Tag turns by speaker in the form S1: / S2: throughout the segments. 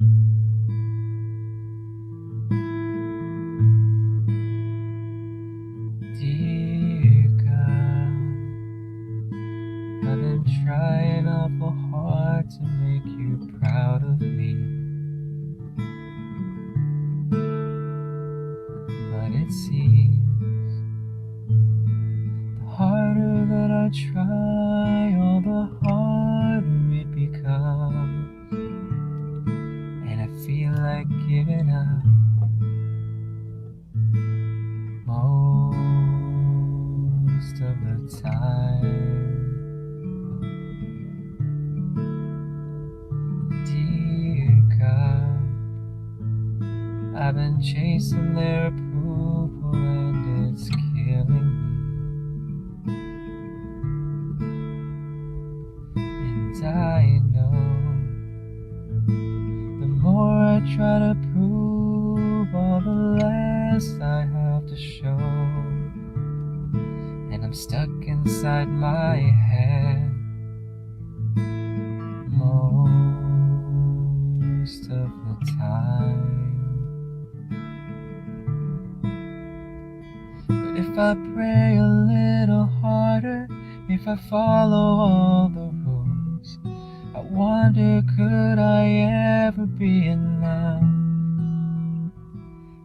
S1: Dear God, I've been trying awful hard to make you proud of me, but it seems the harder that I try, all the harder it becomes, and I feel like giving up most of the time. Dear God, I've been chasing their approval and it's killing me. And I know the more I try to prove, all the less I have to show. And I'm stuck inside my head most of the time. But if I pray a little harder, if I follow all the rules, I wonder, could I ever be enough?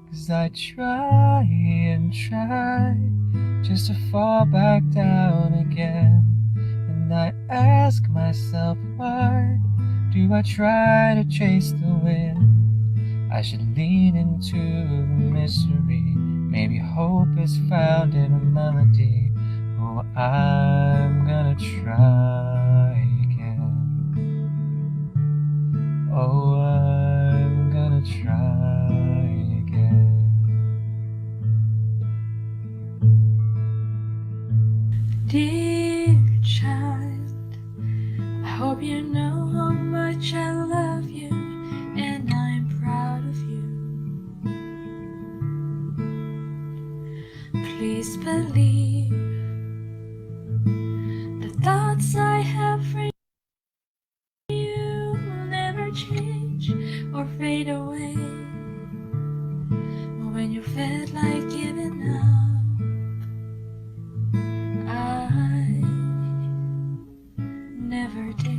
S1: 'Cause I try and try just to fall back down again. And I ask myself, why do I try to chase the wind? I should lean into the mystery. Maybe hope is found in a melody. Oh, I'm gonna try again. Oh, I'm gonna try again.
S2: Dear child, I hope you know how much I love you, and I'm proud of you. Please believe the thoughts I have for you will never change or fade away. When you felt like giving up, I never did.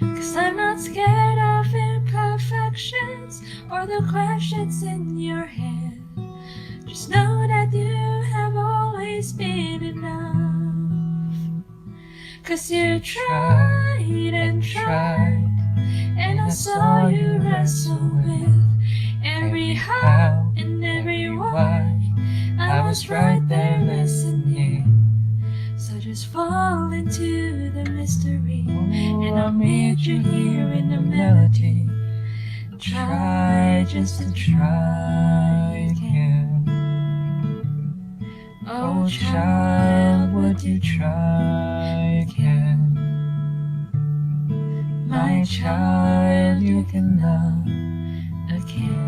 S2: 'Cause I'm not scared of imperfections or the questions in your head. Just know that you have always been enough. 'Cause you tried and tried, and I saw you wrestle with every how and every why. I was right there listening. So just fall into the mystery, and I'll meet you here in the melody. Try just to try again. Oh child, would you try again? My child, you can love again.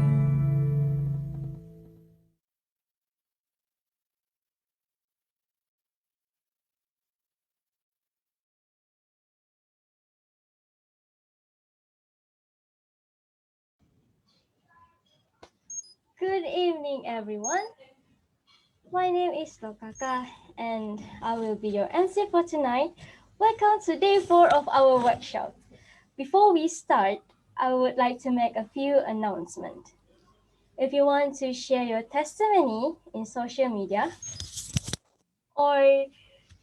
S3: Good evening, everyone. My name is Lokaka, and I will be your MC for tonight. Welcome to day 4 of our workshop. Before we start, I would like to make a few announcements. If you want to share your testimony in social media, or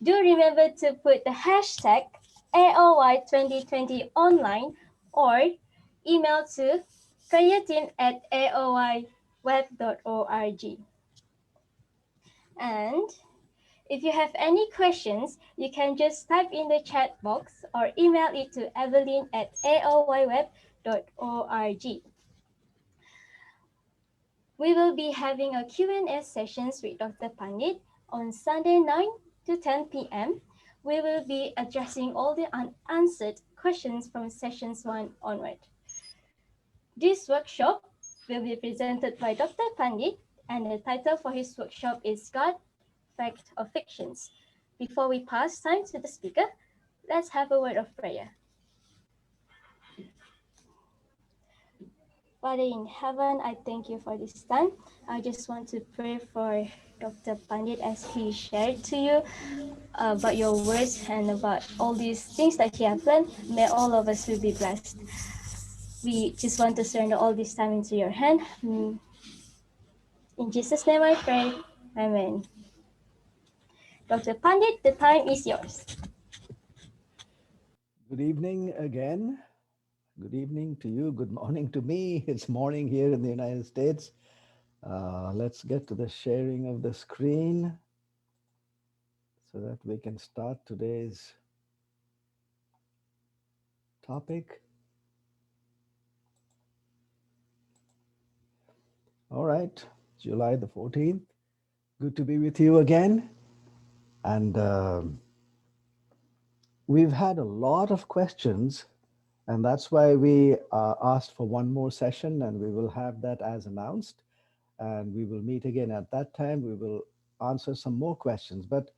S3: do remember to put the hashtag AOY 2020 online or email to careerteam@aoyweb.org. And if you have any questions, you can just type in the chat box or email it to evelyn@aoyweb.org. We will be having a Q&A sessions with Dr. Pandit on Sunday 9 to 10 p.m. We will be addressing all the unanswered questions from sessions 1 onward. This workshop will be presented by Dr. Pandit, and the title for his workshop is God, Fact or Fictions. Before we pass time to the speaker, Let's have a word of prayer. Father in heaven, I thank you for this time. I just want to pray for Dr. Pandit as he shared to you about your words and about all these things that he has learned. May all of us will be blessed. We just want to surrender all this time into your hand. In Jesus' name I pray. Amen. Dr. Pandit, the time is yours.
S4: Good evening again. Good evening to you. Good morning to me. It's morning here in the United States. Let's get to the sharing of the screen so that we can start today's topic. All right, July the 14th. Good to be with you again. And we've had a lot of questions, and that's why we asked for one more session, and we will have that as announced. And we will meet again at that time. We will answer some more questions. But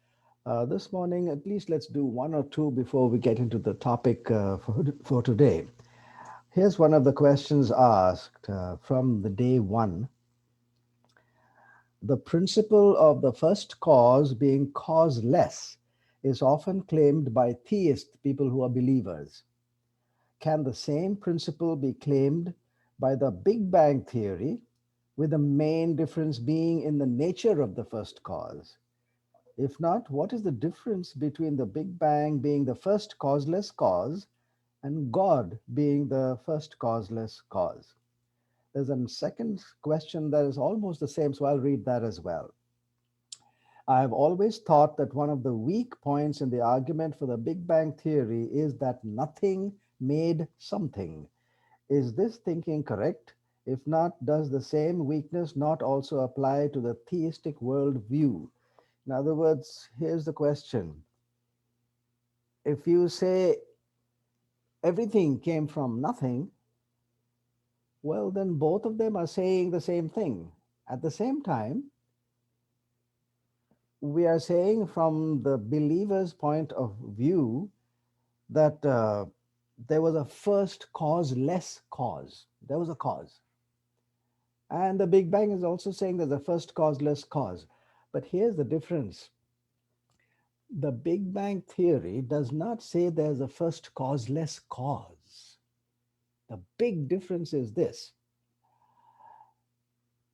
S4: this morning, at least let's do one or two before we get into the topic for today. Here's one of the questions asked from the day one. The principle of the first cause being causeless is often claimed by theist people who are believers. Can the same principle be claimed by the Big Bang theory, with the main difference being in the nature of the first cause? If not, what is the difference between the Big Bang being the first causeless cause and God being the first causeless cause? There's a second question that is almost the same, so I'll read that as well. I have always thought that one of the weak points in the argument for the Big Bang theory is that nothing made something. Is this thinking correct? If not, does the same weakness not also apply to the theistic worldview? In other words, here's the question. If you say everything came from nothing, well, then both of them are saying the same thing. At the same time, we are saying from the believer's point of view that there was a first causeless cause. There was a cause. And the Big Bang is also saying there's a first causeless cause. But here's the difference. The Big Bang theory does not say there's a first causeless cause. The big difference is this.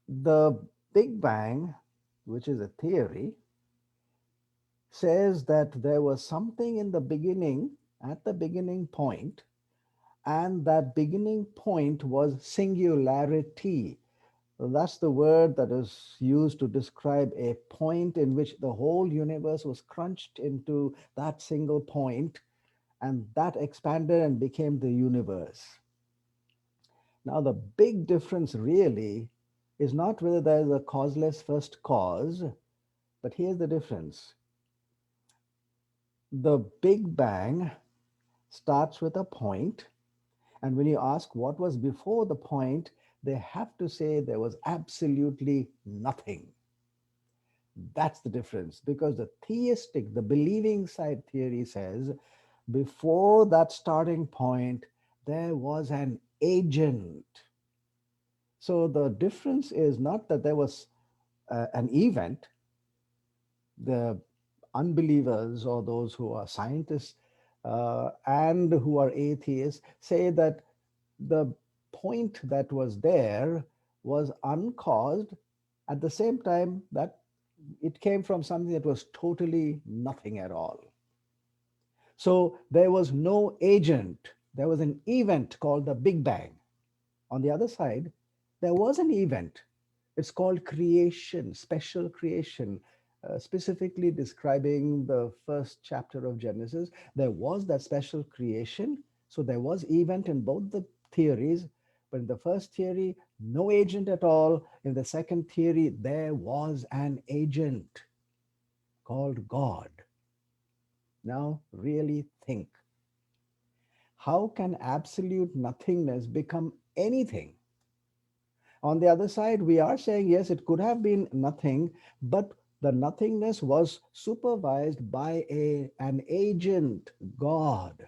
S4: The Big Bang, which is a theory, says that there was something in the beginning, at the beginning point, and that beginning point was singularity. So that's the word that is used to describe a point in which the whole universe was crunched into that single point, and that expanded and became the universe. Now, the big difference really is not whether there is a causeless first cause, but here's the difference. The Big Bang starts with a point, and when you ask what was before the point, they have to say there was absolutely nothing. That's the difference, because the theistic, the believing side theory says before that starting point, there was an agent. So the difference is not that there was an event. The unbelievers or those who are scientists and who are atheists say that the point that was there was uncaused, at the same time that it came from something that was totally nothing at all. So there was no agent. There was an event called the Big Bang. On the other side, there was an event. It's called creation, special creation, specifically describing the first chapter of Genesis. There was that special creation. So there was event in both the theories. But in the first theory, no agent at all. In the second theory, there was an agent called God. Now, really think. How can absolute nothingness become anything? On the other side, we are saying, yes, it could have been nothing, but The nothingness was supervised by an agent, God.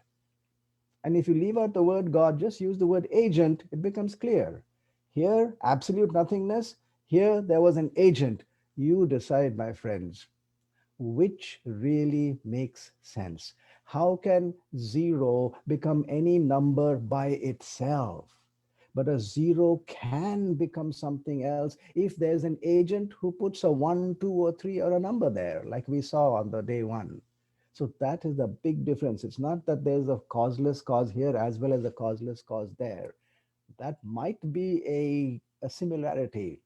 S4: And if you leave out the word God, just use the word agent, it becomes clear. Here, absolute nothingness. Here, there was an agent. You decide, my friends, which really makes sense. How can zero become any number by itself? But a zero can become something else if there's an agent who puts a one, two, or three, or a number there, like we saw on the day one. So that is the big difference. It's not that there's a causeless cause here as well as a causeless cause there. That might be a similarity,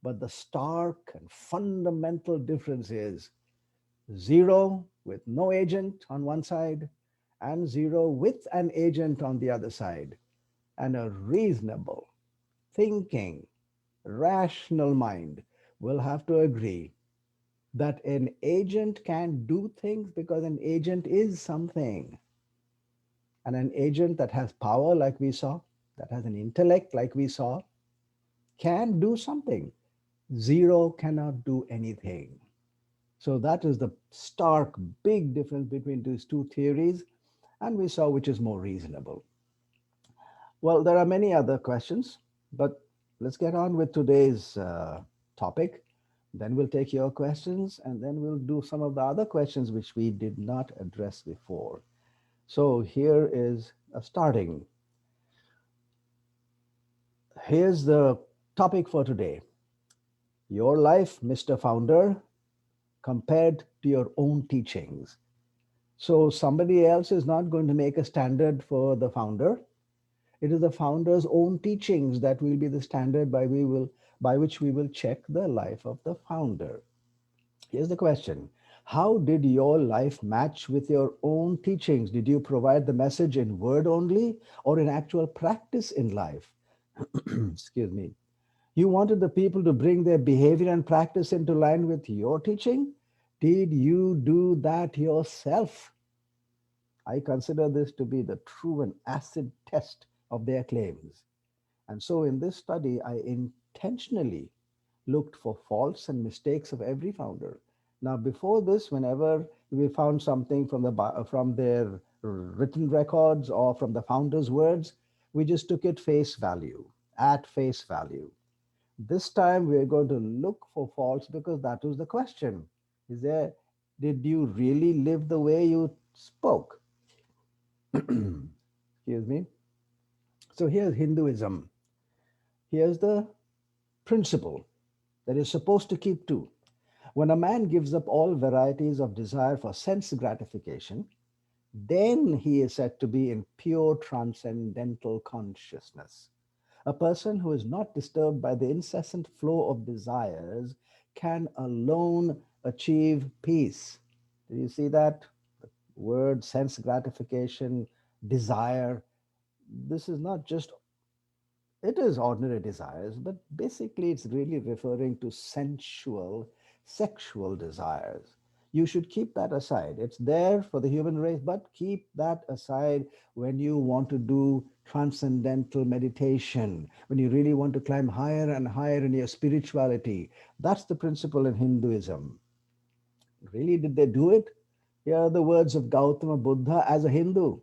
S4: but the stark and fundamental difference is zero with no agent on one side and zero with an agent on the other side. And a reasonable, thinking, rational mind will have to agree that an agent can do things because an agent is something. And an agent that has power, like we saw, that has an intellect, like we saw, can do something. Zero cannot do anything. So that is the stark, big difference between these two theories, and we saw which is more reasonable. Well, there are many other questions, but let's get on with today's topic. Then we'll take your questions, and then we'll do some of the other questions which we did not address before. So here is a starting. Here's the topic for today: your life, Mr. Founder, compared to your own teachings. So somebody else is not going to make a standard for the founder. It is the founder's own teachings that will be the standard by which we will check the life of the founder. Here's the question: how did your life match with your own teachings? Did you provide the message in word only or in actual practice in life? Excuse me. You wanted the people to bring their behavior and practice into line with your teaching. Did you do that yourself? I consider this to be the true and acid test of their claims. And so in this study, I intentionally looked for faults and mistakes of every founder. Now, before this, whenever we found something from their written records or from the founder's words, we just took it face value, at face value. This time, we are going to look for faults because that was the question. Is there, did you really live the way you spoke? Excuse me. So here's Hinduism. Here's the principle that is supposed to keep to. When a man gives up all varieties of desire for sense gratification, then he is said to be in pure transcendental consciousness. A person who is not disturbed by the incessant flow of desires can alone achieve peace. Do you see that? The word sense gratification, desire. This is not just, it is ordinary desires, but basically it's really referring to sensual, sexual desires. You should keep that aside. It's there for the human race, but keep that aside when you want to do transcendental meditation, when you really want to climb higher and higher in your spirituality. That's the principle in Hinduism. Really, did they do it? Here are the words of Gautama Buddha as a Hindu.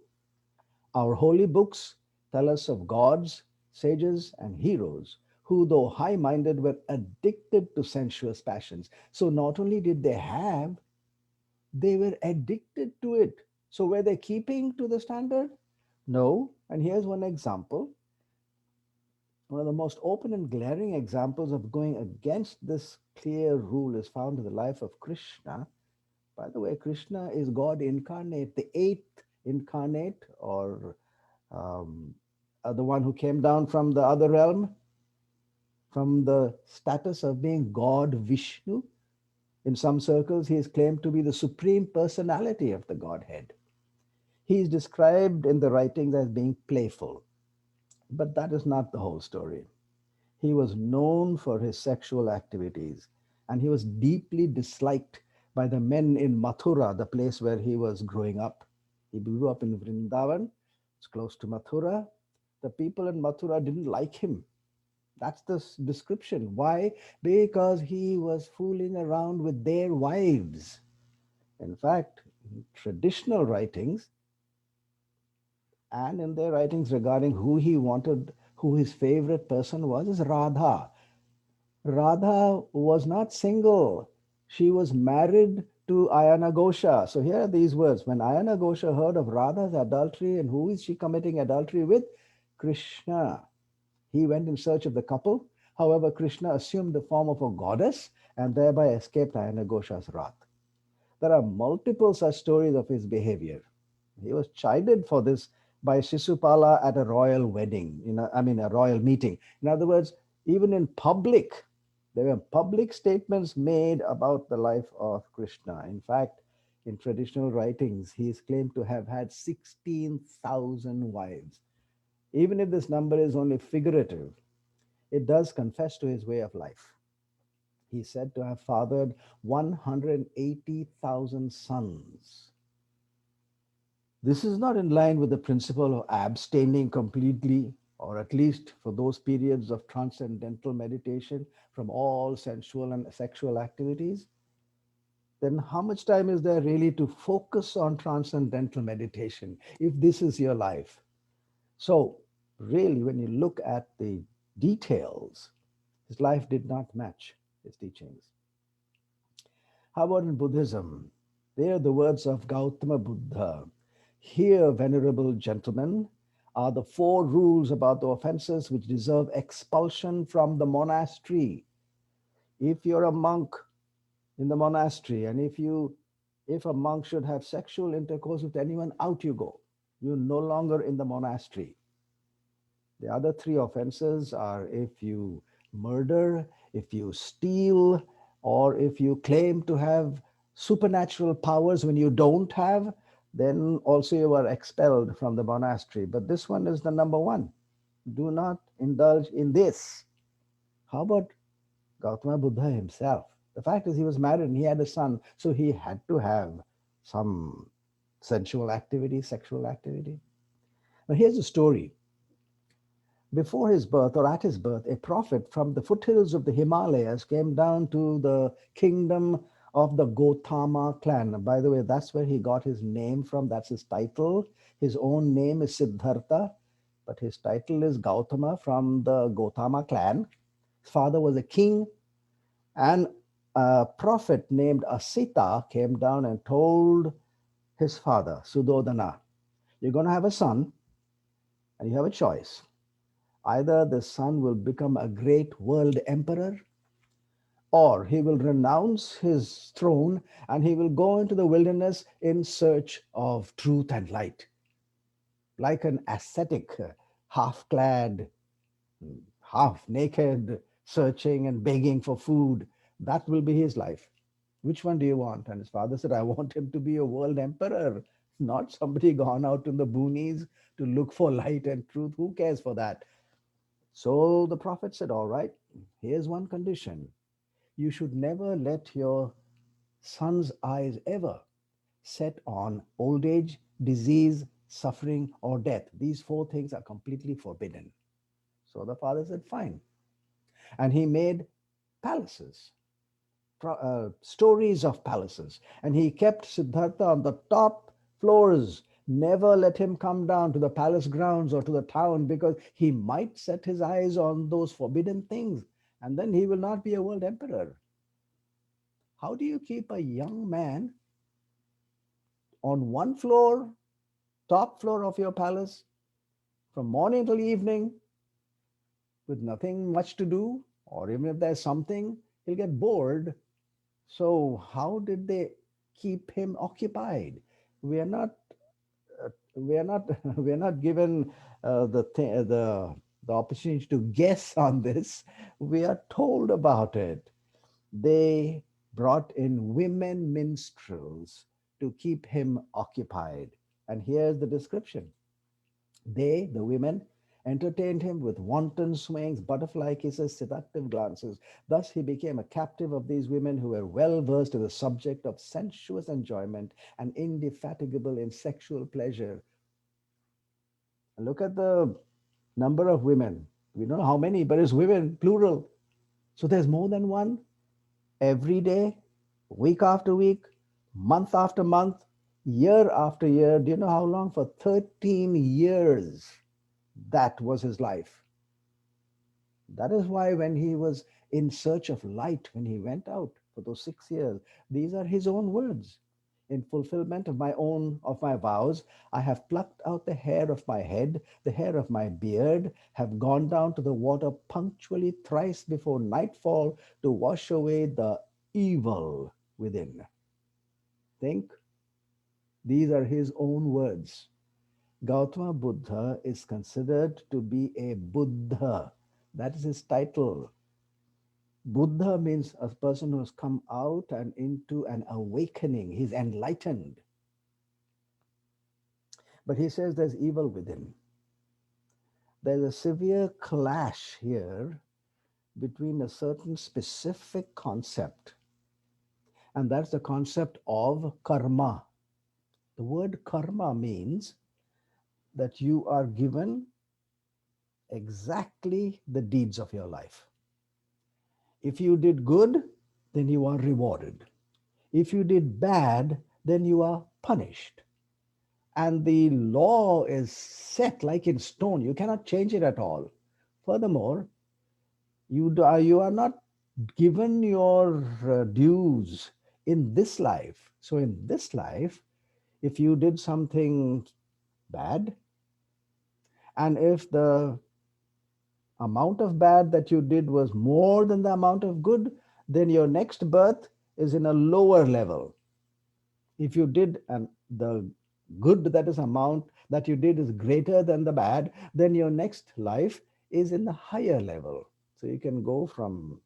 S4: Our holy books tell us of gods, sages, and heroes who, though high minded, were addicted to sensuous passions. So, not only did they have, they were addicted to it. So, were they keeping to the standard? No. And here's one example. One of the most open and glaring examples of going against this clear rule is found in the life of Krishna. By the way, Krishna is God incarnate, the eighth incarnate, or um, the one who came down from the other realm, from the status of being God Vishnu. In some circles, he is claimed to be the supreme personality of the Godhead. He is described in the writings as being playful, but that is not the whole story. He was known for his sexual activities, and he was deeply disliked by the men in Mathura, the place where he was growing up. He grew up in Vrindavan, it's close to Mathura. The people in Mathura didn't like him. That's the description. Why? Because he was fooling around with their wives. In fact, in traditional writings and in their writings regarding who he wanted, who his favorite person was, is Radha. Radha was not single. She was married to Ayana Gosha. So here are these words. When Ayana Gosha heard of Radha's adultery, and who is she committing adultery with? Krishna. He went in search of the couple. However, Krishna assumed the form of a goddess and thereby escaped Ayana Gosha's wrath. There are multiple such stories of his behavior. He was chided for this by Shishupala at a royal wedding, a royal meeting. In other words, even in public, there were public statements made about the life of Krishna. In fact, in traditional writings, he is claimed to have had 16,000 wives. Even if this number is only figurative, it does confess to his way of life. He is said to have fathered 180,000 sons. This is not in line with the principle of abstaining completely, or at least for those periods of transcendental meditation, from all sensual and sexual activities. Then, how much time is there really to focus on transcendental meditation if this is your life? So, really, when you look at the details, his life did not match his teachings. How about in Buddhism? There, the words of Gautama Buddha. Here, venerable gentlemen, are the four rules about the offenses which deserve expulsion from the monastery. If you're a monk in the monastery, and if a monk should have sexual intercourse with anyone, out you go. You're no longer in the monastery. The other three offenses are if you murder, if you steal, or if you claim to have supernatural powers when you don't have, then also you are expelled from the monastery. But this one is the number one. Do not indulge in this. How about Gautama Buddha himself? The fact is, he was married and he had a son, so he had to have some sensual activity, sexual activity. Now, here's a story. Before his birth or at his birth, a prophet from the foothills of the Himalayas came down to the kingdom of the Gotama clan. By the way, that's where he got his name from. That's his title. His own name is Siddhartha, but his title is Gautama from the Gotama clan. His father was a king, and a prophet named Asita came down and told his father, Sudodana, you're going to have a son, and you have a choice. Either the son will become a great world emperor, or he will renounce his throne and he will go into the wilderness in search of truth and light, like an ascetic, half clad, half naked, searching and begging for food. That will be his life. Which one do you want? And his father said, I want him to be a world emperor, not somebody gone out in the boonies to look for light and truth. Who cares for that? So the prophet said, all right, here's one condition. You should never let your son's eyes ever set on old age, disease, suffering, or death. These four things are completely forbidden. So the father said, fine. And he made palaces, stories of palaces. And he kept Siddhartha on the top floors. Never let him come down to the palace grounds or to the town because he might set his eyes on those forbidden things. And then he will not be a world emperor. How do you keep a young man on one floor, top floor of your palace, from morning till evening, with nothing much to do? Or even if there's something, he'll get bored. So, how did they keep him occupied? We are not, we are not, we are not given the opportunity to guess on this. We are told about it. They brought in women minstrels to keep him occupied. And here's the description. They, the women, entertained him with wanton swings, butterfly kisses, seductive glances. Thus he became a captive of these women who were well versed in the subject of sensuous enjoyment and indefatigable in sexual pleasure. Look at the number of women. We don't know how many, but it's women, plural. So there's more than one every day, week after week, month after month, year after year. Do you know how long? For 13 years. That was his life. That is why when he was in search of light, when he went out for those 6 years, these are his own words. In fulfillment of my vows, I have plucked out the hair of my head, the hair of my beard, have gone down to the water punctually thrice before nightfall to wash away the evil within. Think, these are his own words. Gautama Buddha is considered to be a Buddha. That is his title. Buddha means a person who has come out and into an awakening. He's enlightened. But he says there's evil within. There's a severe clash here between a certain specific concept, and that's the concept of karma. The word karma means that you are given exactly the deeds of your life. If you did good, then you are rewarded. If you did bad, then you are punished. And the law is set like in stone. You cannot change it at all. Furthermore, you are not given your dues in this life. So, in this life, if you did something bad, and if the amount of bad that you did was more than the amount of good, then your next birth is in a lower level. If you did and the good, that is amount that you did is greater than the bad, then your next life is in the higher level. So you can go from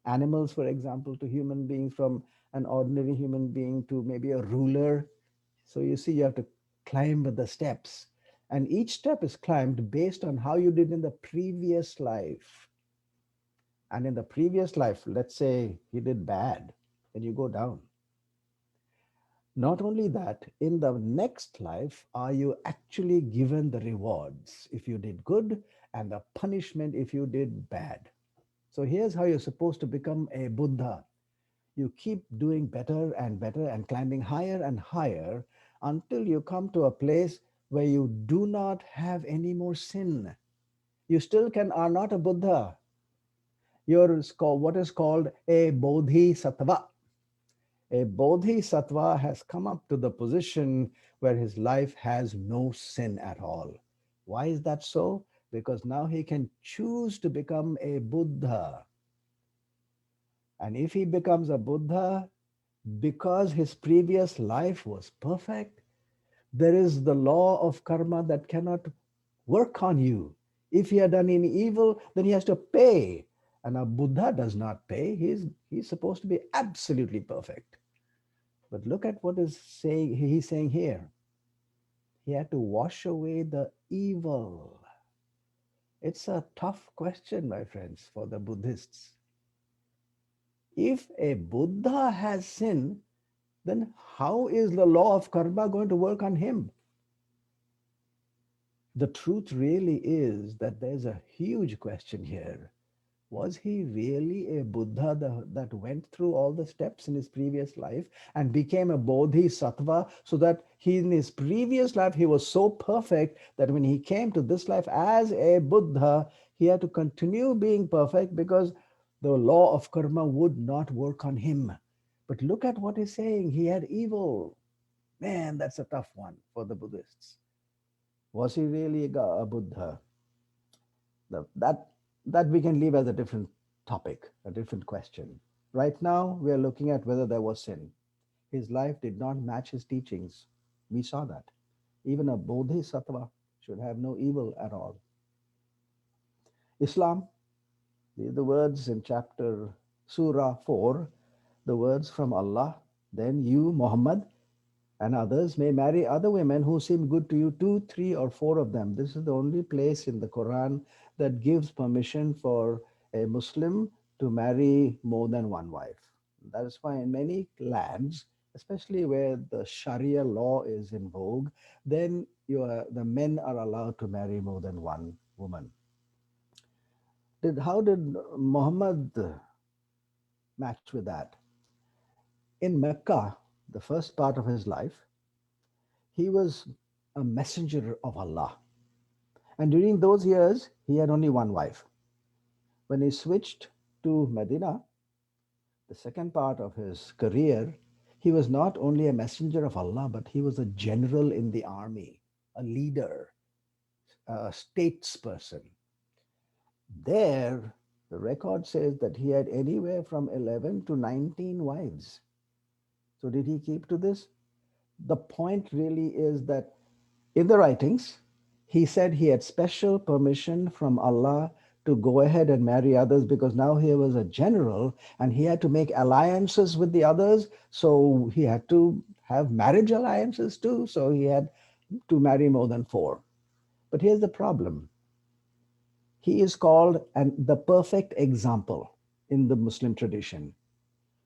S4: animals, for example, to human beings, from an ordinary human being to maybe a ruler. So you see, you have to climb the steps, and each step is climbed based on how you did in the previous life. And in the previous life, let's say you did bad, then you go down. Not only that, in the next life, are you actually given the rewards if you did good and the punishment if you did bad? So here's how you're supposed to become a Buddha. You keep doing better and better and climbing higher and higher until you come to a place where you do not have any more sin. You still are not a Buddha. You're what is called a Bodhisattva. A bodhisattva has come up to the position where his life has no sin at all. Why is that so? Because now he can choose to become a Buddha. And if he becomes a Buddha, because his previous life was perfect, there is the law of karma that cannot work on you. If he had done any evil, then he has to pay. And a Buddha does not pay. He's supposed to be absolutely perfect. But look at what he's saying here. He had to wash away the evil. It's a tough question, my friends, for the Buddhists. If a Buddha has sin, then how is the law of karma going to work on him? The truth really is that there's a huge question here. Was he really a Buddha that went through all the steps in his previous life and became a Bodhisattva so that in his previous life he was so perfect that when he came to this life as a Buddha, he had to continue being perfect because the law of karma would not work on him. But look at what he's saying. He had evil. Man, that's a tough one for the Buddhists. Was he really a Buddha? That that we can leave as a different topic, a different question. Right now, we are looking at whether there was sin. His life did not match his teachings. We saw that. Even a bodhisattva should have no evil at all. Islam, the words in chapter Surah 4, the words from Allah, then you, Muhammad, and others may marry other women who seem good to you, two, three, or four of them. This is the only place in the Quran that gives permission for a Muslim to marry more than one wife. That is why in many lands, especially where the Sharia law is in vogue, then the men are allowed to marry more than one woman. How did Muhammad match with that? In Mecca, the first part of his life, he was a messenger of Allah. And during those years, he had only one wife. When he switched to Medina, the second part of his career, he was not only a messenger of Allah, but he was a general in the army, a leader, a statesperson. There, the record says that he had anywhere from 11 to 19 wives. So, did he keep to this? The point really is that in the writings, he said he had special permission from Allah to go ahead and marry others because now he was a general and he had to make alliances with the others. So he had to have marriage alliances too. So he had to marry more than four. But here's the problem, he is called the perfect example in the Muslim tradition.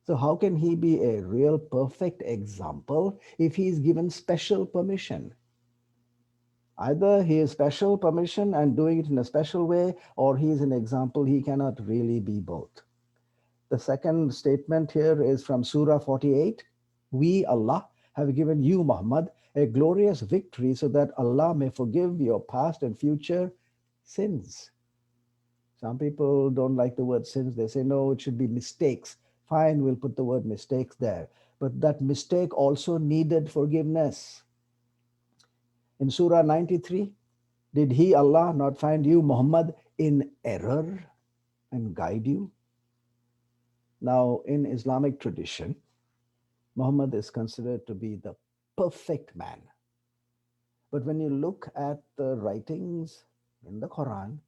S4: So, how can he be a real perfect example if he is given special permission? Either he is special permission and doing it in a special way, or he is an example. He cannot really be both. The second statement here is from Surah 48. We, Allah, have given you, Muhammad, a glorious victory so that Allah may forgive your past and future sins. Some people don't like the word sins. They say, no, it should be mistakes. Fine, we'll put the word mistakes there. But that mistake also needed forgiveness. In Surah 93, did He, Allah, not find you, Muhammad, in error and guide you? Now, in Islamic tradition, Muhammad is considered to be the perfect man. But when you look at the writings in the Quran,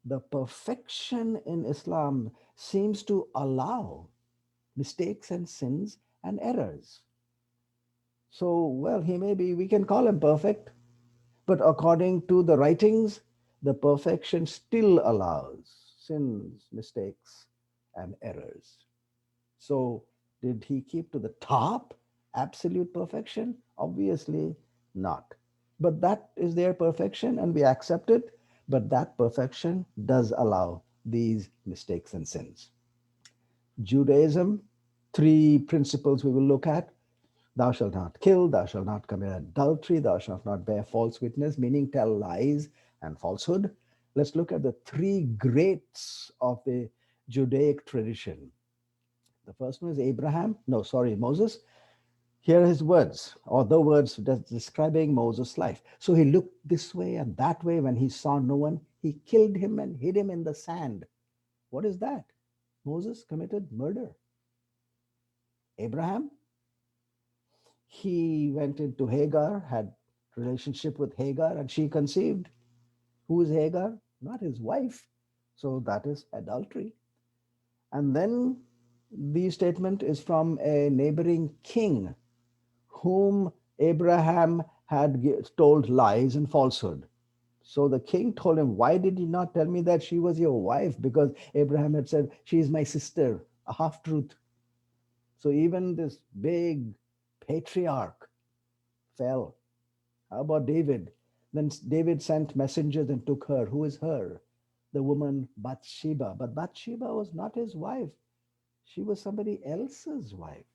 S4: the perfection in Islam seems to allow mistakes and sins and errors. So, well, he may be, we can call him perfect, but according to the writings, the perfection still allows sins, mistakes, and errors. So, did he keep to the top absolute perfection? Obviously not. But that is their perfection, and we accept it. But that perfection does allow these mistakes and sins. Judaism, three principles we will look at. Thou shalt not kill, thou shalt not commit adultery, thou shalt not bear false witness, meaning tell lies and falsehood. Let's look at the three greats of the Judaic tradition. The first one is Moses. Here are his words, or the words describing Moses' life. So he looked this way and that way. When he saw no one, he killed him and hid him in the sand. What is that? Moses committed murder. Abraham, he went into Hagar, had relationship with Hagar, and she conceived. Who is Hagar? Not his wife. So that is adultery. And then the statement is from a neighboring king whom Abraham had told lies and falsehood. So the king told him, why did you not tell me that she was your wife? Because Abraham had said, she is my sister, a half truth. So even this big patriarch fell. How about David? Then David sent messengers and took her. Who is her? The woman Bathsheba. But Bathsheba was not his wife, she was somebody else's wife.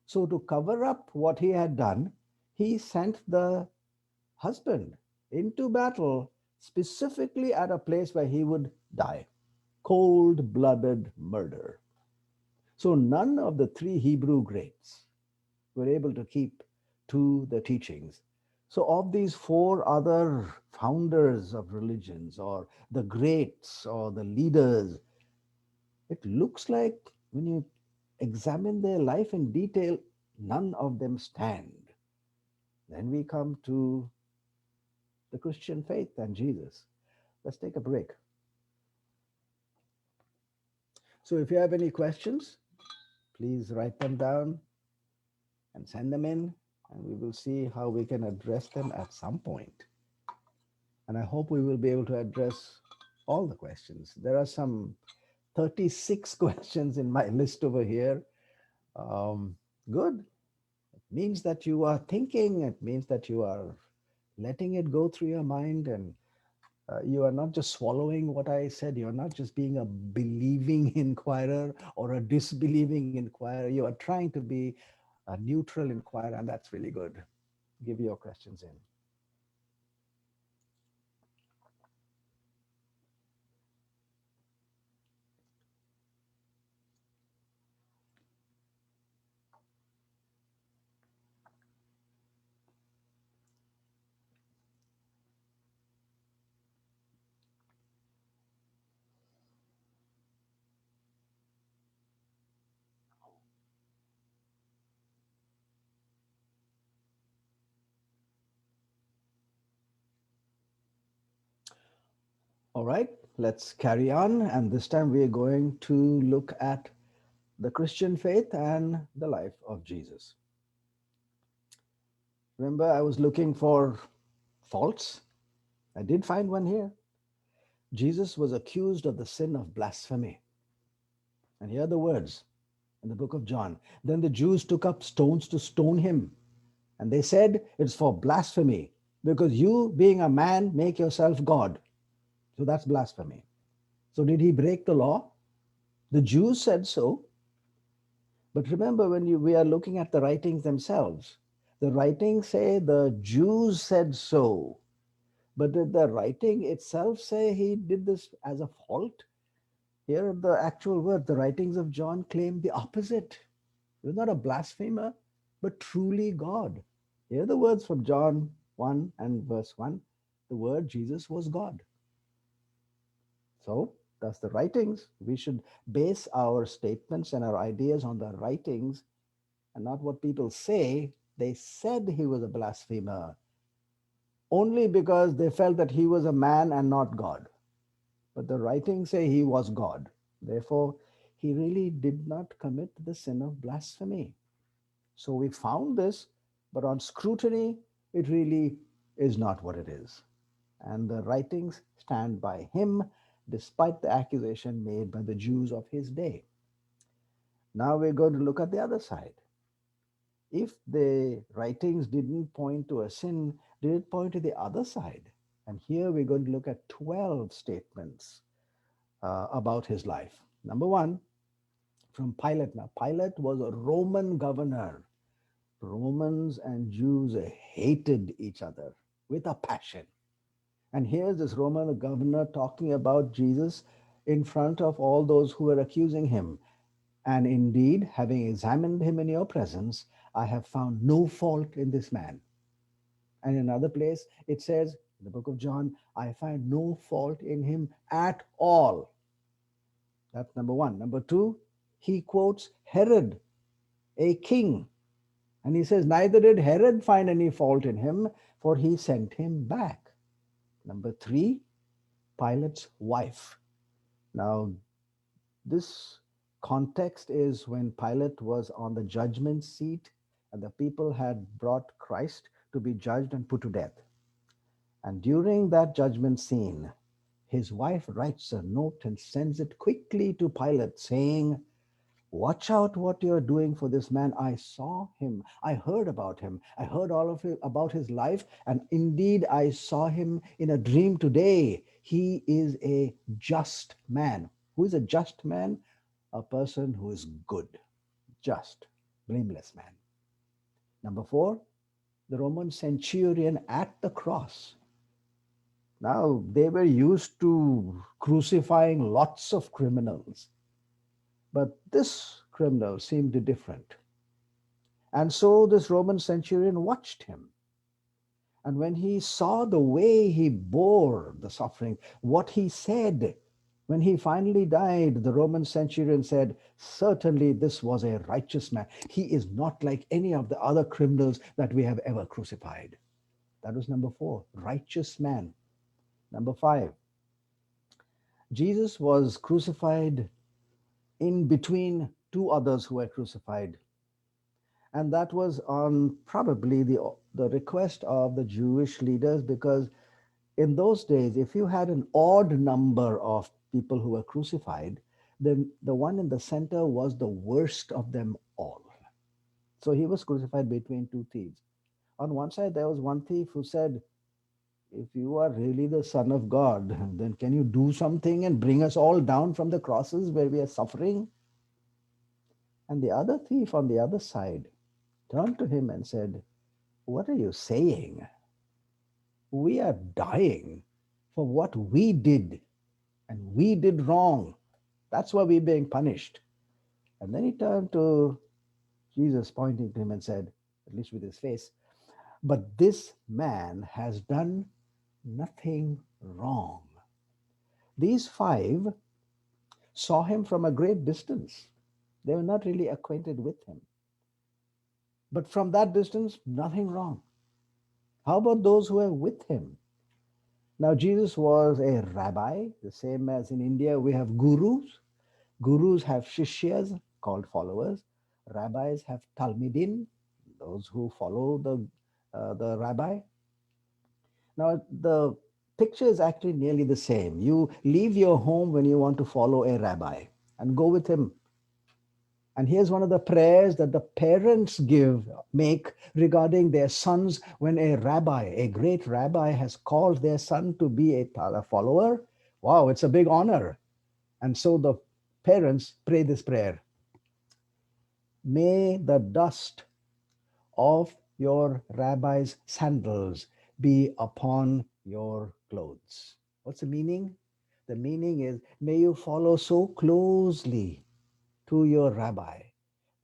S4: So, to cover up what he had done, he sent the husband into battle specifically at a place where he would die. Cold blooded murder. So, none of the three Hebrew greats were able to keep to the teachings. So, of these four other founders of religions, or the greats, or the leaders, it looks like when you examine their life in detail, none of them stand. Then we come to the Christian faith and Jesus. Let's take a break. So, if you have any questions, please write them down and send them in, and we will see how we can address them at some point. And I hope we will be able to address all the questions. There are some 36 questions in my list over here. Good. It means that you are thinking, it means that you are letting it go through your mind, and You are not just swallowing what I said. You're not just being a believing inquirer or a disbelieving inquirer. You are trying to be a neutral inquirer, and that's really good. Give your questions in. All right, let's carry on. And this time we are going to look at the Christian faith and the life of Jesus. Remember, I was looking for faults. I did find one here. Jesus was accused of the sin of blasphemy. And here are the words in the book of John. Then the Jews took up stones to stone him. And they said, it's for blasphemy, because you, being a man, make yourself God. So that's blasphemy. So did he break the law? The Jews said so. But remember, when we are looking at the writings themselves, the writings say the Jews said so. But did the writing itself say he did this as a fault? Here, the actual word, the writings of John claim the opposite. He was not a blasphemer, but truly God. Here are the words from John 1 and verse 1. The word Jesus was God. So, that's the writings. We should base our statements and our ideas on the writings and not what people say. They said he was a blasphemer only because they felt that he was a man and not God. But the writings say he was God. Therefore, he really did not commit the sin of blasphemy. So we found this, but on scrutiny, it really is not what it is. And the writings stand by him despite the accusation made by the Jews of his day. Now we're going to look at the other side. If the writings didn't point to a sin, did it point to the other side? And here we're going to look at 12 statements about his life. Number one, from Pilate. Now, Pilate was a Roman governor. Romans and Jews hated each other with a passion. And here's this Roman governor talking about Jesus in front of all those who were accusing him. And indeed, having examined him in your presence, I have found no fault in this man. And in another place, it says, in the book of John, I find no fault in him at all. That's number one. Number two, he quotes Herod, a king. And he says, neither did Herod find any fault in him, for he sent him back. Number three, Pilate's wife. Now, this context is when Pilate was on the judgment seat and the people had brought Christ to be judged and put to death. And during that judgment scene, his wife writes a note and sends it quickly to Pilate saying, watch out what you're doing for this man. I saw him. I heard about him. I heard all of it about his life. And indeed, I saw him in a dream today. He is a just man. Who is a just man? A person who is good, just, blameless man. Number four, the Roman centurion at the cross. Now, they were used to crucifying lots of criminals, but this criminal seemed different. And so this Roman centurion watched him. And when he saw the way he bore the suffering, what he said, when he finally died, the Roman centurion said, certainly this was a righteous man. He is not like any of the other criminals that we have ever crucified. That was number four, righteous man. Number five, Jesus was crucified in between two others who were crucified. And that was on probably the request of the Jewish leaders, because in those days, if you had an odd number of people who were crucified, then the one in the center was the worst of them all. So he was crucified between two thieves. On one side, there was one thief who said, if you are really the Son of God, then can you do something and bring us all down from the crosses where we are suffering? And the other thief on the other side turned to him and said, what are you saying? We are dying for what we did, and we did wrong. That's why we're being punished. And then he turned to Jesus, pointing to him, and said, at least with his face, but this man has done nothing wrong. These five saw him from a great distance. They were not really acquainted with him. But from that distance, nothing wrong. How about those who were with him? Now, Jesus was a rabbi, the same as in India we have gurus. Gurus have shishyas, called followers. Rabbis have talmidim, those who follow the rabbi. Now, the picture is actually nearly the same. You leave your home when you want to follow a rabbi and go with him. And here's one of the prayers that the parents make regarding their sons when a rabbi, a great rabbi, has called their son to be a follower. Wow, it's a big honor. And so the parents pray this prayer. May the dust of your rabbi's sandals be upon your clothes. What's the meaning? The meaning is, may you follow so closely to your rabbi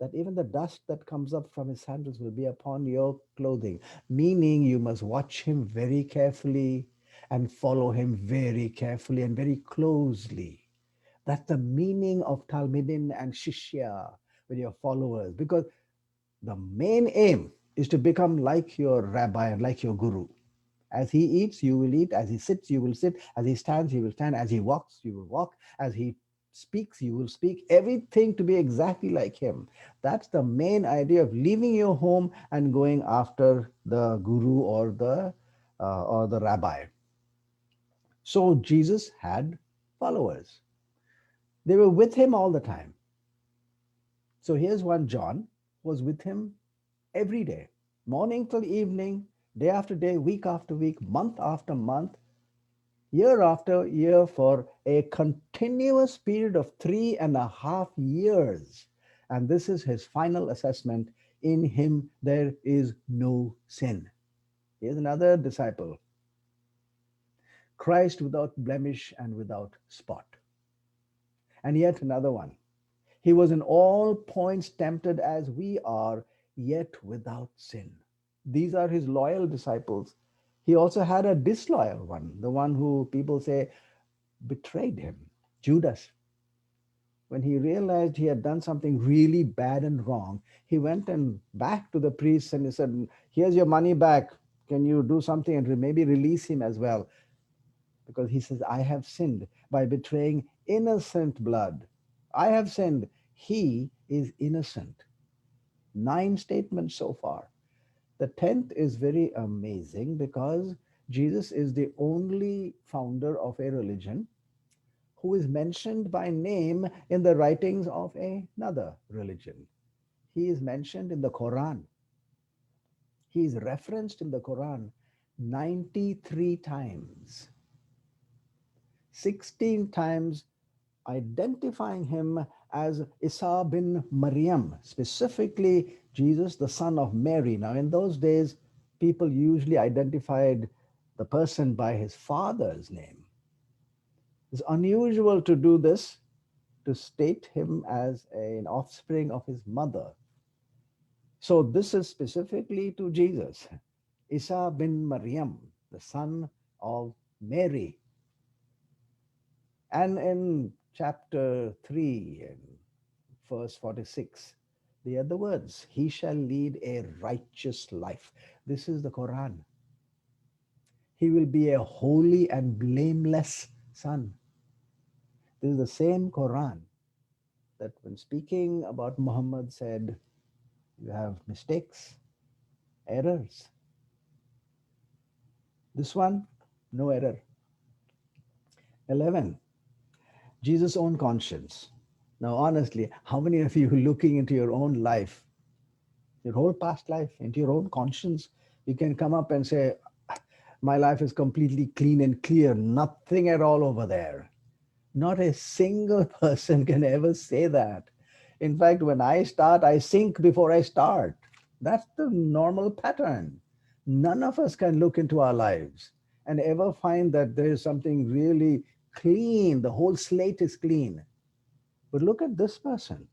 S4: that even the dust that comes up from his sandals will be upon your clothing. Meaning, you must watch him very carefully and follow him very carefully and very closely. That's the meaning of Talmidim and Shishya with your followers, because the main aim is to become like your rabbi and like your guru. As he eats, you will eat. As he sits, you will sit. As he stands, you will stand. As he walks, you will walk. As he speaks, you will speak. Everything to be exactly like him. That's the main idea of leaving your home and going after the guru or the rabbi. So Jesus had followers. They were with him all the time. So here's one John was with him every day, morning till evening, day after day, week after week, month after month, year after year, for a continuous period of 3.5 years. And this is his final assessment. In him there is no sin. Here's another disciple, Christ without blemish and without spot. And yet another one. He was in all points tempted as we are, yet without sin. These are his loyal disciples. He also had a disloyal one, the one who people say betrayed him, Judas. When he realized he had done something really bad and wrong, he went and back to the priests and he said, here's your money back. Can you do something and maybe release him as well? Because he says, I have sinned by betraying innocent blood. I have sinned. He is innocent. 9 statements so far. The 10th is very amazing because Jesus is the only founder of a religion who is mentioned by name in the writings of another religion. He is mentioned in the Quran. He is referenced in the Quran 93 times. 16 times identifying him as Isa bin Maryam, specifically Jesus, the son of Mary. Now, in those days, people usually identified the person by his father's name. It's unusual to do this, to state him as an offspring of his mother. So, this is specifically to Jesus, Isa bin Maryam, the son of Mary. And in chapter 3 and verse 46, the other words, he shall lead a righteous life. This is the Quran. He will be a holy and blameless son. This is the same Quran that when speaking about Muhammad said, you have mistakes, errors. This one, no error. 11, Jesus' own conscience. Now, honestly, how many of you looking into your own life, your whole past life, into your own conscience, you can come up and say, My life is completely clean and clear, nothing at all over there. Not a single person can ever say that. In fact, when I start, I sink before I start. That's the normal pattern. None of us can look into our lives and ever find that there is something really clean. The whole slate is clean. But look at this person.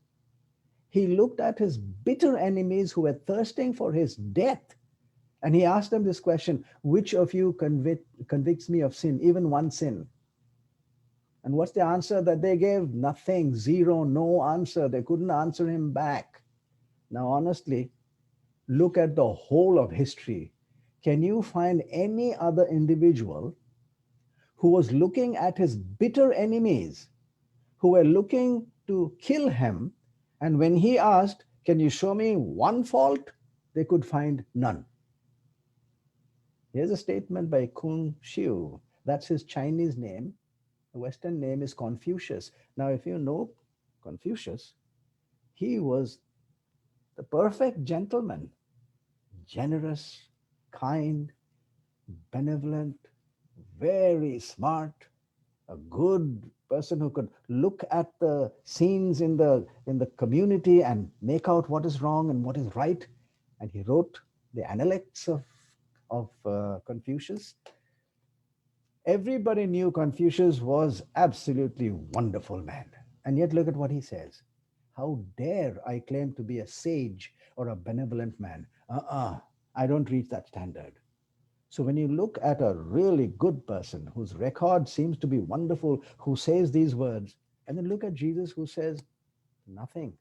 S4: He looked at his bitter enemies who were thirsting for his death. And he asked them this question: which of you convicts me of sin, even one sin? And what's the answer that they gave? Nothing, zero, no answer. They couldn't answer him back. Now, honestly, look at the whole of history. Can you find any other individual who was looking at his bitter enemies, who were looking to kill him, and when he asked, can you show me one fault? They could find none. Here's a statement by Kung Xiu. That's his Chinese name. The Western name is Confucius. Now, if you know Confucius, he was the perfect gentleman, generous, kind, benevolent, very smart, a good person who could look at the scenes in the community and make out what is wrong and what is right. And he wrote the Analects of Confucius. Everybody knew Confucius was absolutely wonderful man. And yet look at what he says. How dare I claim to be a sage or a benevolent man? I don't reach that standard. So when you look at a really good person whose record seems to be wonderful, who says these words, and then look at Jesus who says nothing.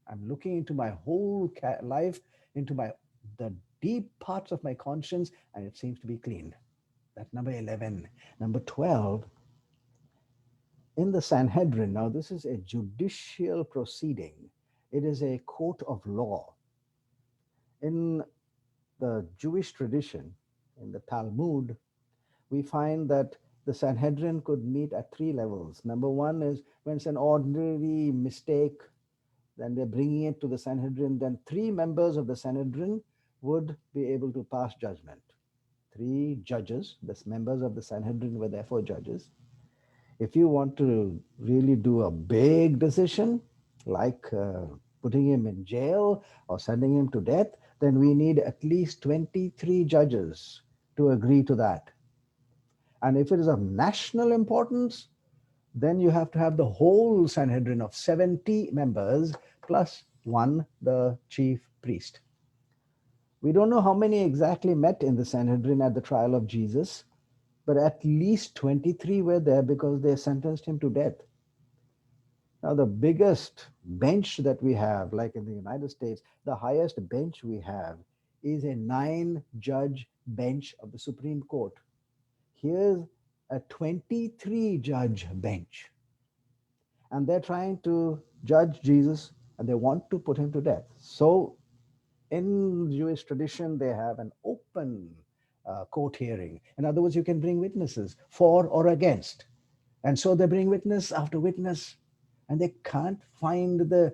S4: I'm looking into my whole life, into my the deep parts of my conscience, and it seems to be clean. That's number 11. Number 12, in the Sanhedrin. Now, this is a judicial proceeding, it is a court of law. In the Jewish tradition, in the Talmud, we find that the Sanhedrin could meet at three levels. Number one is when it's an ordinary mistake, then they're bringing it to the Sanhedrin, then three members of the Sanhedrin would be able to pass judgment. Three judges, the members of the Sanhedrin were therefore judges. If you want to really do a big decision, like putting him in jail or sending him to death, then we need at least 23 judges to agree to that. And if it is of national importance, then you have to have the whole Sanhedrin of 70 members plus one, the chief priest. We don't know how many exactly met in the Sanhedrin at the trial of Jesus, but at least 23 were there because they sentenced him to death. Now, the biggest bench that we have, like in the United States, the highest bench we have is a 9-judge bench of the Supreme Court. Here's a 23-judge bench. And they're trying to judge Jesus and they want to put him to death. So, in Jewish tradition, they have an open court hearing. In other words, you can bring witnesses for or against. And so they bring witness after witness, and they can't find the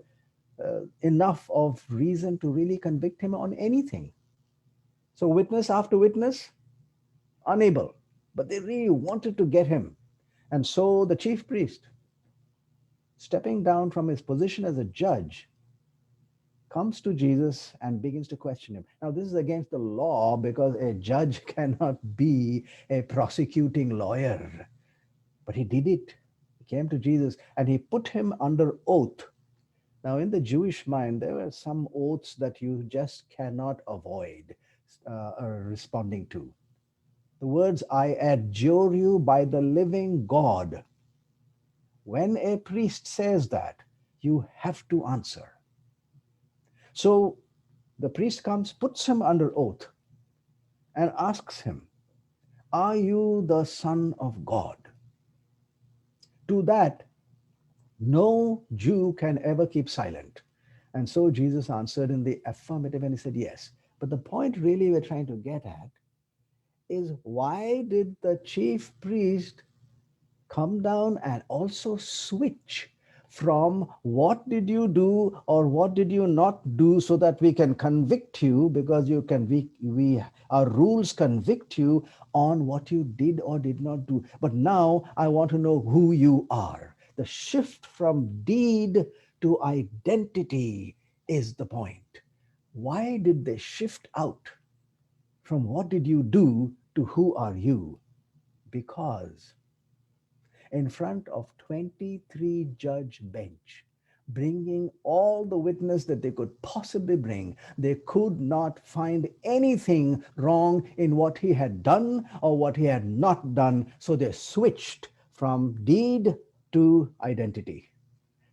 S4: enough of reason to really convict him on anything. So witness after witness, unable. But they really wanted to get him. And so the chief priest, stepping down from his position as a judge, comes to Jesus and begins to question him. Now, this is against the law because a judge cannot be a prosecuting lawyer. But he did it. He came to Jesus and he put him under oath. Now, in the Jewish mind, there were some oaths that you just cannot avoid responding to. The words, I adjure you by the living God. When a priest says that, you have to answer. So the priest comes, puts him under oath, and asks him, are you the Son of God? To that, no Jew can ever keep silent. And so Jesus answered in the affirmative and he said, yes. But the point really we're trying to get at is why did the chief priest come down and also switch from what did you do or what did you not do, so that we can convict you, because you can we our rules convict you on what you did or did not do. But now I want to know who you are. The shift from deed to identity is the point. Why did they shift out from what did you do to who are you? Because in front of 23 judge bench, bringing all the witness that they could possibly bring, they could not find anything wrong in what he had done or what he had not done. So they switched from deed to identity.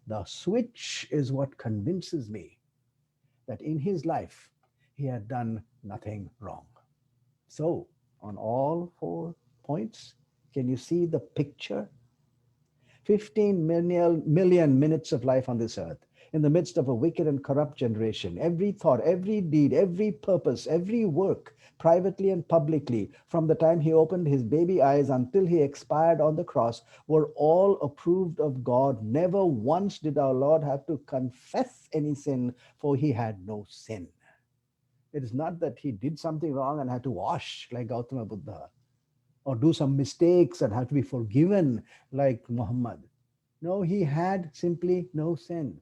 S4: The switch is what convinces me that in his life he had done nothing wrong. So, on all 4 points, can you see the picture? 15 million minutes of life on this earth, in the midst of a wicked and corrupt generation. Every thought, every deed, every purpose, every work, privately and publicly, from the time he opened his baby eyes until he expired on the cross, were all approved of God. Never once did our Lord have to confess any sin, for he had no sin. It is not that he did something wrong and had to wash like Gautama Buddha, or do some mistakes and have to be forgiven like Muhammad. No, he had simply no sin.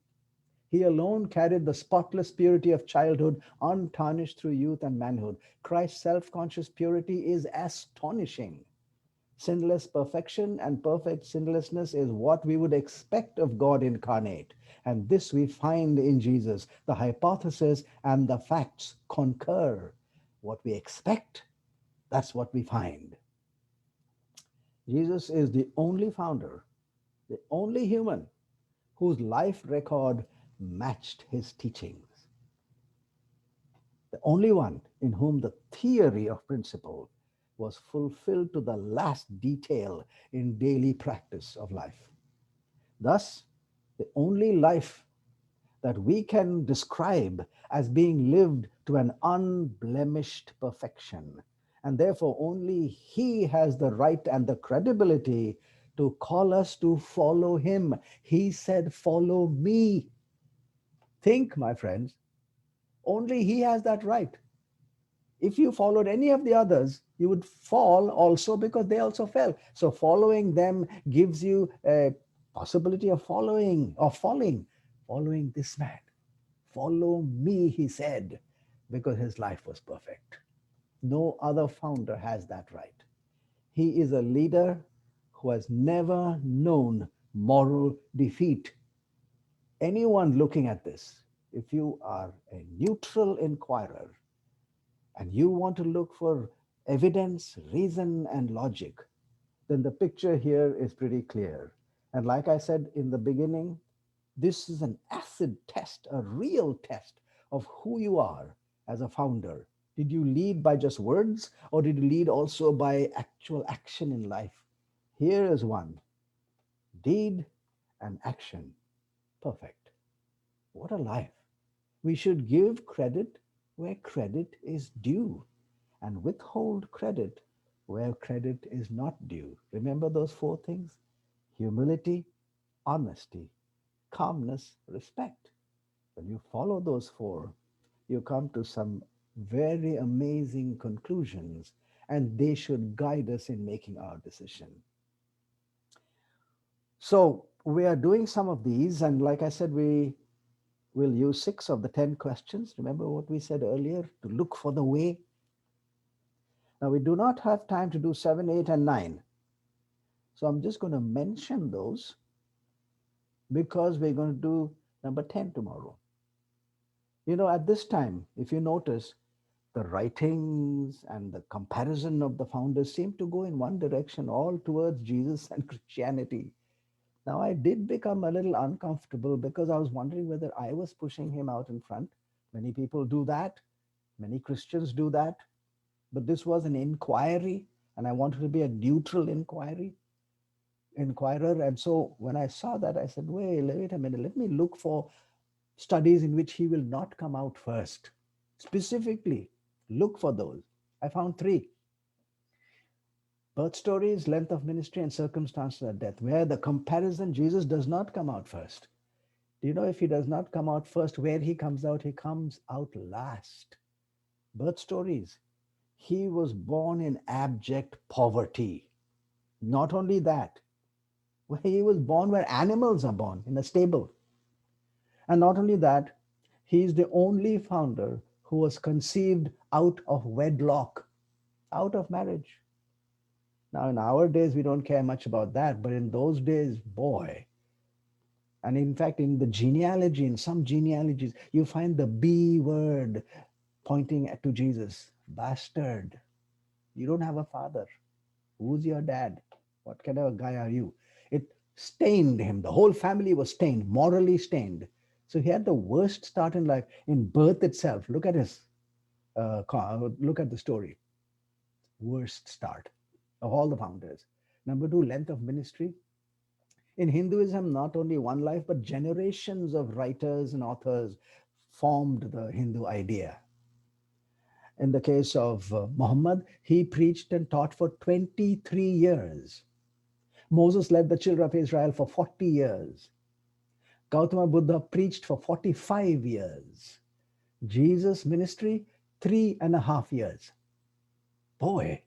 S4: He alone carried the spotless purity of childhood, untarnished through youth and manhood. Christ's self conscious purity is astonishing. Sinless perfection and perfect sinlessness is what we would expect of God incarnate. And this we find in Jesus. The hypothesis and the facts concur. What we expect, that's what we find. Jesus is the only founder, the only human whose life record matched his teachings, the only one in whom the theory of principle was fulfilled to the last detail in daily practice of life. Thus, the only life that we can describe as being lived to an unblemished perfection. And therefore, only he has the right and the credibility to call us to follow him. He said, "Follow me." Think, my friends, only he has that right. If you followed any of the others, you would fall also, because they also fell. So following them gives you a possibility of following this man. Follow me, he said, because his life was perfect. No other founder has that right. He is a leader who has never known moral defeat. Anyone looking at this, if you are a neutral inquirer and you want to look for evidence, reason, and logic, then the picture here is pretty clear. And like I said in the beginning, this is an acid test, a real test of who you are as a founder. Did you lead by just words, or did you lead also by actual action in life? Here is one: deed and action. Perfect. What a life. We should give credit where credit is due and withhold credit where credit is not due. Remember those 4 things: humility, honesty, calmness, respect. When you follow those 4, you come to some very amazing conclusions, and they should guide us in making our decision. So, we are doing some of these, and like I said, we will use 6 of the 10 questions. Remember what we said earlier, to look for the way. Now, we do not have time to do 7, 8, and 9. So, I'm just going to mention those because we're going to do number 10 tomorrow. At this time, if you notice, the writings and the comparison of the founders seem to go in one direction, all towards Jesus and Christianity. Now, I did become a little uncomfortable because I was wondering whether I was pushing him out in front. Many people do that, many Christians do that, but this was an inquiry, and I wanted to be a neutral inquirer. And so when I saw that, I said, wait a minute, let me look for studies in which he will not come out first. Specifically, look for those. I found 3. Birth stories, length of ministry, and circumstances of death, where the comparison, Jesus does not come out first. Do you know if he does not come out first, where he comes out? He comes out last. Birth stories. He was born in abject poverty. Not only that, he was born where animals are born, in a stable. And not only that, he is the only founder who was conceived out of wedlock, out of marriage. Now, in our days, we don't care much about that, but in those days, boy. And in fact, in the genealogy, in some genealogies, you find the B word pointing to Jesus, bastard. You don't have a father. Who's your dad? What kind of a guy are you? It stained him. The whole family was stained, morally stained. So he had the worst start in life, in birth itself. Look at the story. Worst start of all the founders. Number two, length of ministry. In Hinduism, not only one life, but generations of writers and authors formed the Hindu idea. In the case of Muhammad, he preached and taught for 23 years. Moses led the children of Israel for 40 years. Gautama Buddha preached for 45 years. Jesus' ministry, 3.5 years. Boy,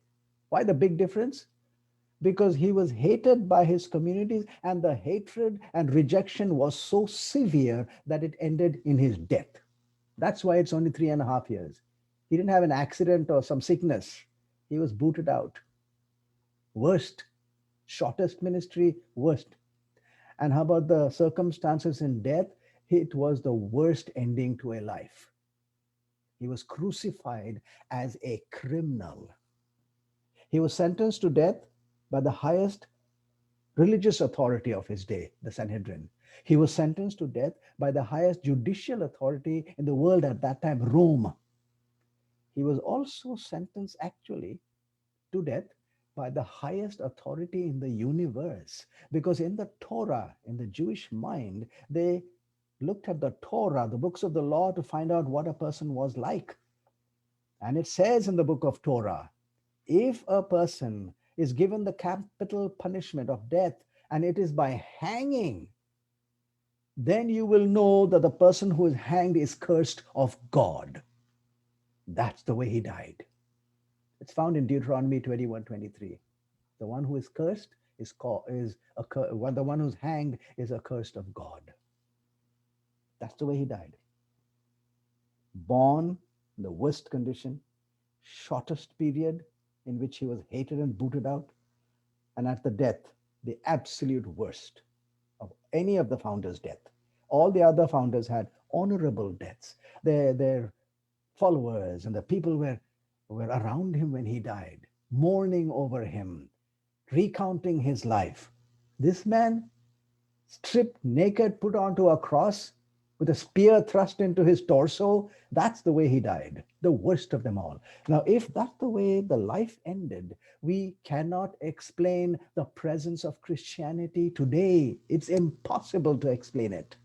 S4: why the big difference? Because he was hated by his communities, and the hatred and rejection was so severe that it ended in his death. That's why it's only 3.5 years. He didn't have an accident or some sickness. He was booted out. Worst, shortest ministry, worst. And how about the circumstances in death? It was the worst ending to a life. He was crucified as a criminal. He was sentenced to death by the highest religious authority of his day, the Sanhedrin. He was sentenced to death by the highest judicial authority in the world at that time, Rome. He was also sentenced actually to death by the highest authority in the universe. Because in the Torah, in the Jewish mind, they looked at the Torah, the books of the law, to find out what a person was like. And it says in the book of Torah, if a person is given the capital punishment of death and it is by hanging, then you will know that the person who is hanged is cursed of God. That's the way he died. It's found in Deuteronomy 21:23. The one who is cursed the one who's hanged is accursed of God. That's the way he died. Born in the worst condition, shortest period in which he was hated and booted out, and at the death, the absolute worst of any of the founders' death. All the other founders had honorable deaths. Their followers and the people were around him when he died, mourning over him, recounting his life. This man, stripped naked, put onto a cross with a spear thrust into his torso, that's the way he died, the worst of them all. Now, if that's the way the life ended, we cannot explain the presence of Christianity today. It's impossible to explain it.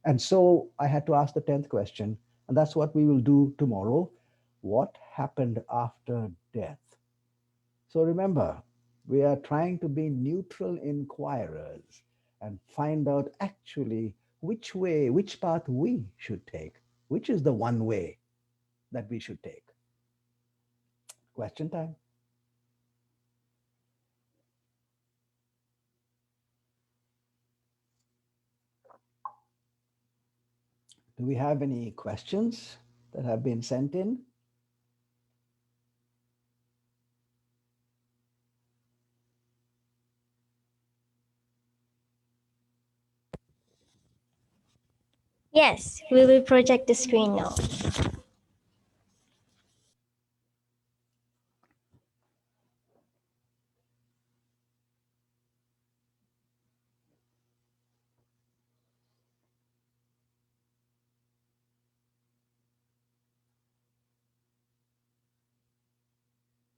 S4: And so I had to ask the 10th question, and that's what we will do tomorrow. What happened after death? So remember, we are trying to be neutral inquirers and find out actually which path we should take, which is the one way that we should take. Question time. Do we have any questions that have been sent in?
S3: Yes, we will project the screen now.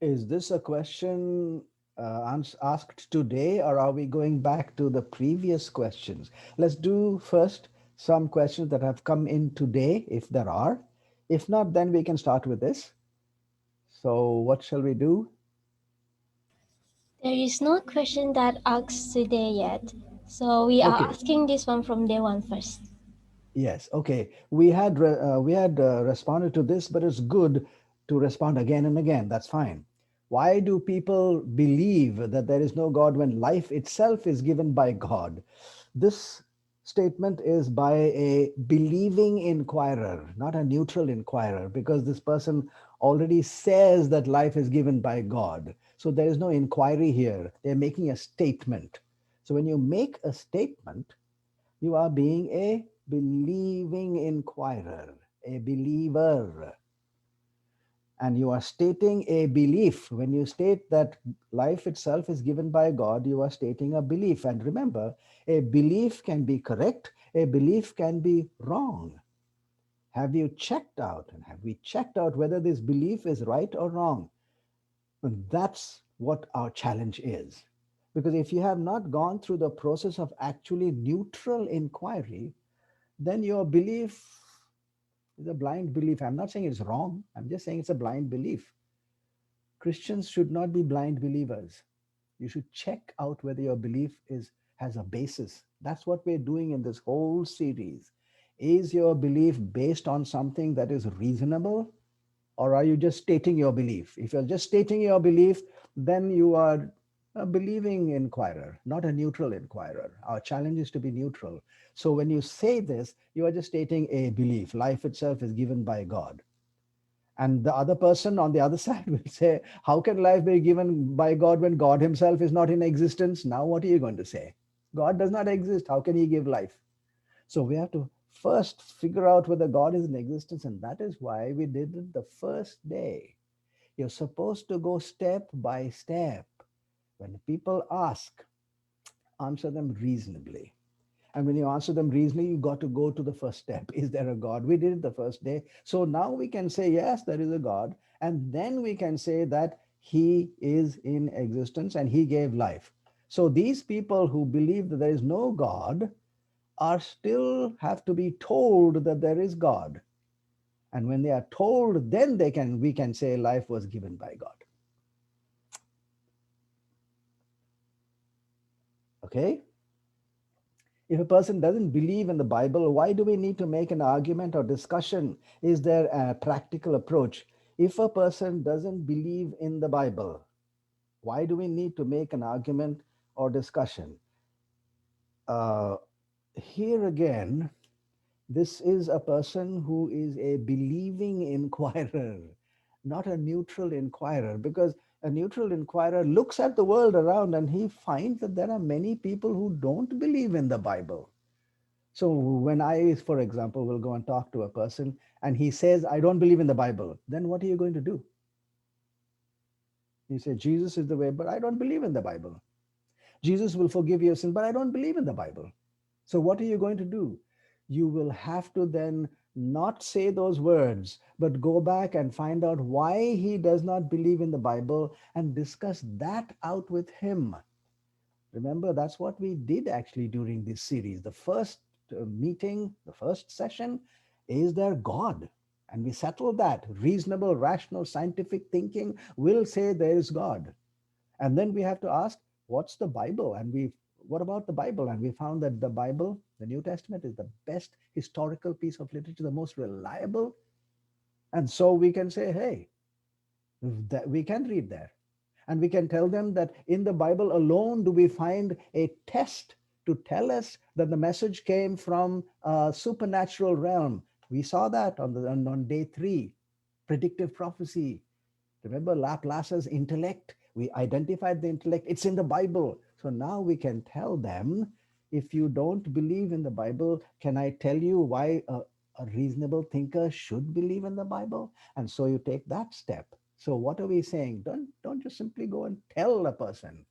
S4: Is this a question asked today, or are we going back to the previous questions? Let's do first some questions that have come in today, if there are. If not, then we can start with this. So, what shall we do?
S3: There is no question that asks today yet. So we are
S4: Okay.
S3: asking this one from day one first.
S4: Yes. Okay. We had responded to this, but it's good to respond again and again. That's fine. Why do people believe that there is no God when life itself is given by God? This statement is by a believing inquirer, not a neutral inquirer, because this person already says that life is given by God. So there is no inquiry here. They're making a statement. So when you make a statement, you are being a believing inquirer, a believer, and you are stating a belief. When you state that life itself is given by God, you are stating a belief. And remember, a belief can be correct, a belief can be wrong. Have you checked out and have we checked out whether this belief is right or wrong? And that's what our challenge is. Because if you have not gone through the process of actually neutral inquiry, then your belief is a blind belief. I'm not saying it's wrong, I'm just saying it's a blind belief. Christians should not be blind believers. You should check out whether your belief is has a basis. That's what we're doing in this whole series. Is your belief based on something that is reasonable, or are you just stating your belief? If you're just stating your belief, then you are a believing inquirer, not a neutral inquirer. Our challenge is to be neutral. So when you say this, you are just stating a belief. Life itself is given by God. And the other person on the other side will say, how can life be given by God when God himself is not in existence? Now, what are you going to say? God does not exist. How can he give life? So we have to first figure out whether God is in existence. And that is why we did it the first day. You're supposed to go step by step. When people ask, answer them reasonably. And when you answer them reasonably, you got to go to the first step. Is there a God? We did it the first day. So now we can say, yes, there is a God. And then we can say that he is in existence and he gave life. So these people who believe that there is no God are still have to be told that there is God. And when they are told, then we can say life was given by God. Okay? If a person doesn't believe in the Bible, why do we need to make an argument or discussion? Is there a practical approach? If a person doesn't believe in the Bible, why do we need to make an argument or discussion? Uh, Here again, this is a person who is a believing inquirer, not a neutral inquirer, because a neutral inquirer looks at the world around and he finds that there are many people who don't believe in the Bible. So when I, for example, will go and talk to a person and he says, I don't believe in the Bible, then what are you going to do? You say, Jesus is the way, but I don't believe in the Bible. Jesus will forgive your sin, but I don't believe in the Bible. So what are you going to do? You will have to then not say those words, but go back and find out why he does not believe in the Bible and discuss that out with him. Remember, that's what we did actually during this series. The first meeting, the first session, is there God? And we settled that. Reasonable, rational, scientific thinking will say there is God. And then we have to ask, what's the Bible? And what about the Bible? And we found that the Bible, the New Testament, is the best historical piece of literature, the most reliable. And so we can say, hey, that we can read there. And we can tell them that in the Bible alone do we find a test to tell us that the message came from a supernatural realm. We saw that on day 3, predictive prophecy. Remember Laplace's intellect? We identified the intellect. It's in the Bible. So now we can tell them, if you don't believe in the Bible, can I tell you why a reasonable thinker should believe in the Bible? And so you take that step. So what are we saying? Don't just simply go and tell a person.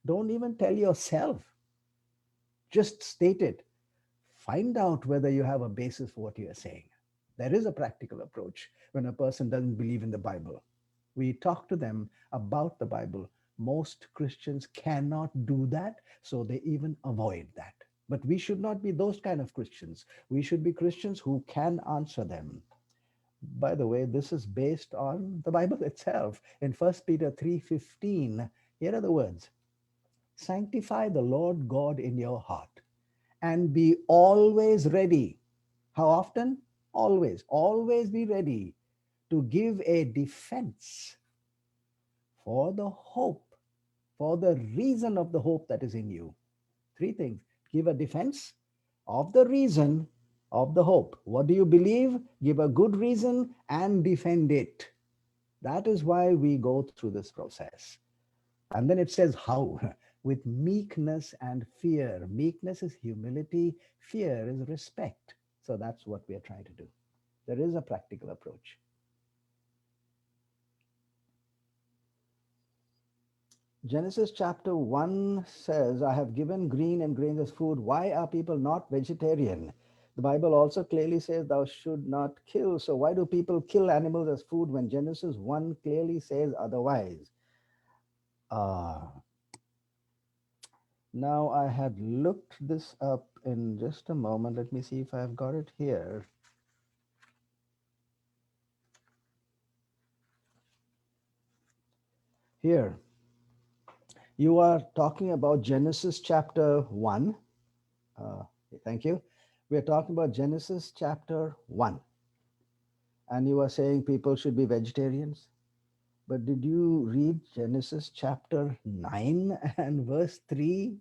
S4: Don't even tell yourself. Just state it. Find out whether you have a basis for what you are saying. There is a practical approach when a person doesn't believe in the Bible. We talk to them about the Bible. Most Christians cannot do that, so they even avoid that. But we should not be those kind of Christians. We should be Christians who can answer them. By the way, this is based on the Bible itself. In 1 Peter 3:15, here are the words. Sanctify the Lord God in your heart and be always ready. How often? Always. Always be ready to give a defense for the hope, for the reason of the hope that is in you. Three things: give a defense of the reason of the hope. What do you believe? Give a good reason and defend it. That is why we go through this process. And then it says how? With meekness and fear. Meekness is humility, fear is respect. So that's what we are trying to do. There is a practical approach. Genesis chapter 1 says, I have given green and grains as food. Why are people not vegetarian? The Bible also clearly says, thou should not kill. So why do people kill animals as food when Genesis 1 clearly says otherwise? Uh, Now, I had looked this up in just a moment. Let me see if I've got it here. Here, you are talking about Genesis chapter 1. Uh, thank you. We are talking about Genesis chapter 1. And you are saying people should be vegetarians. But did you read Genesis chapter 9 and verse 3,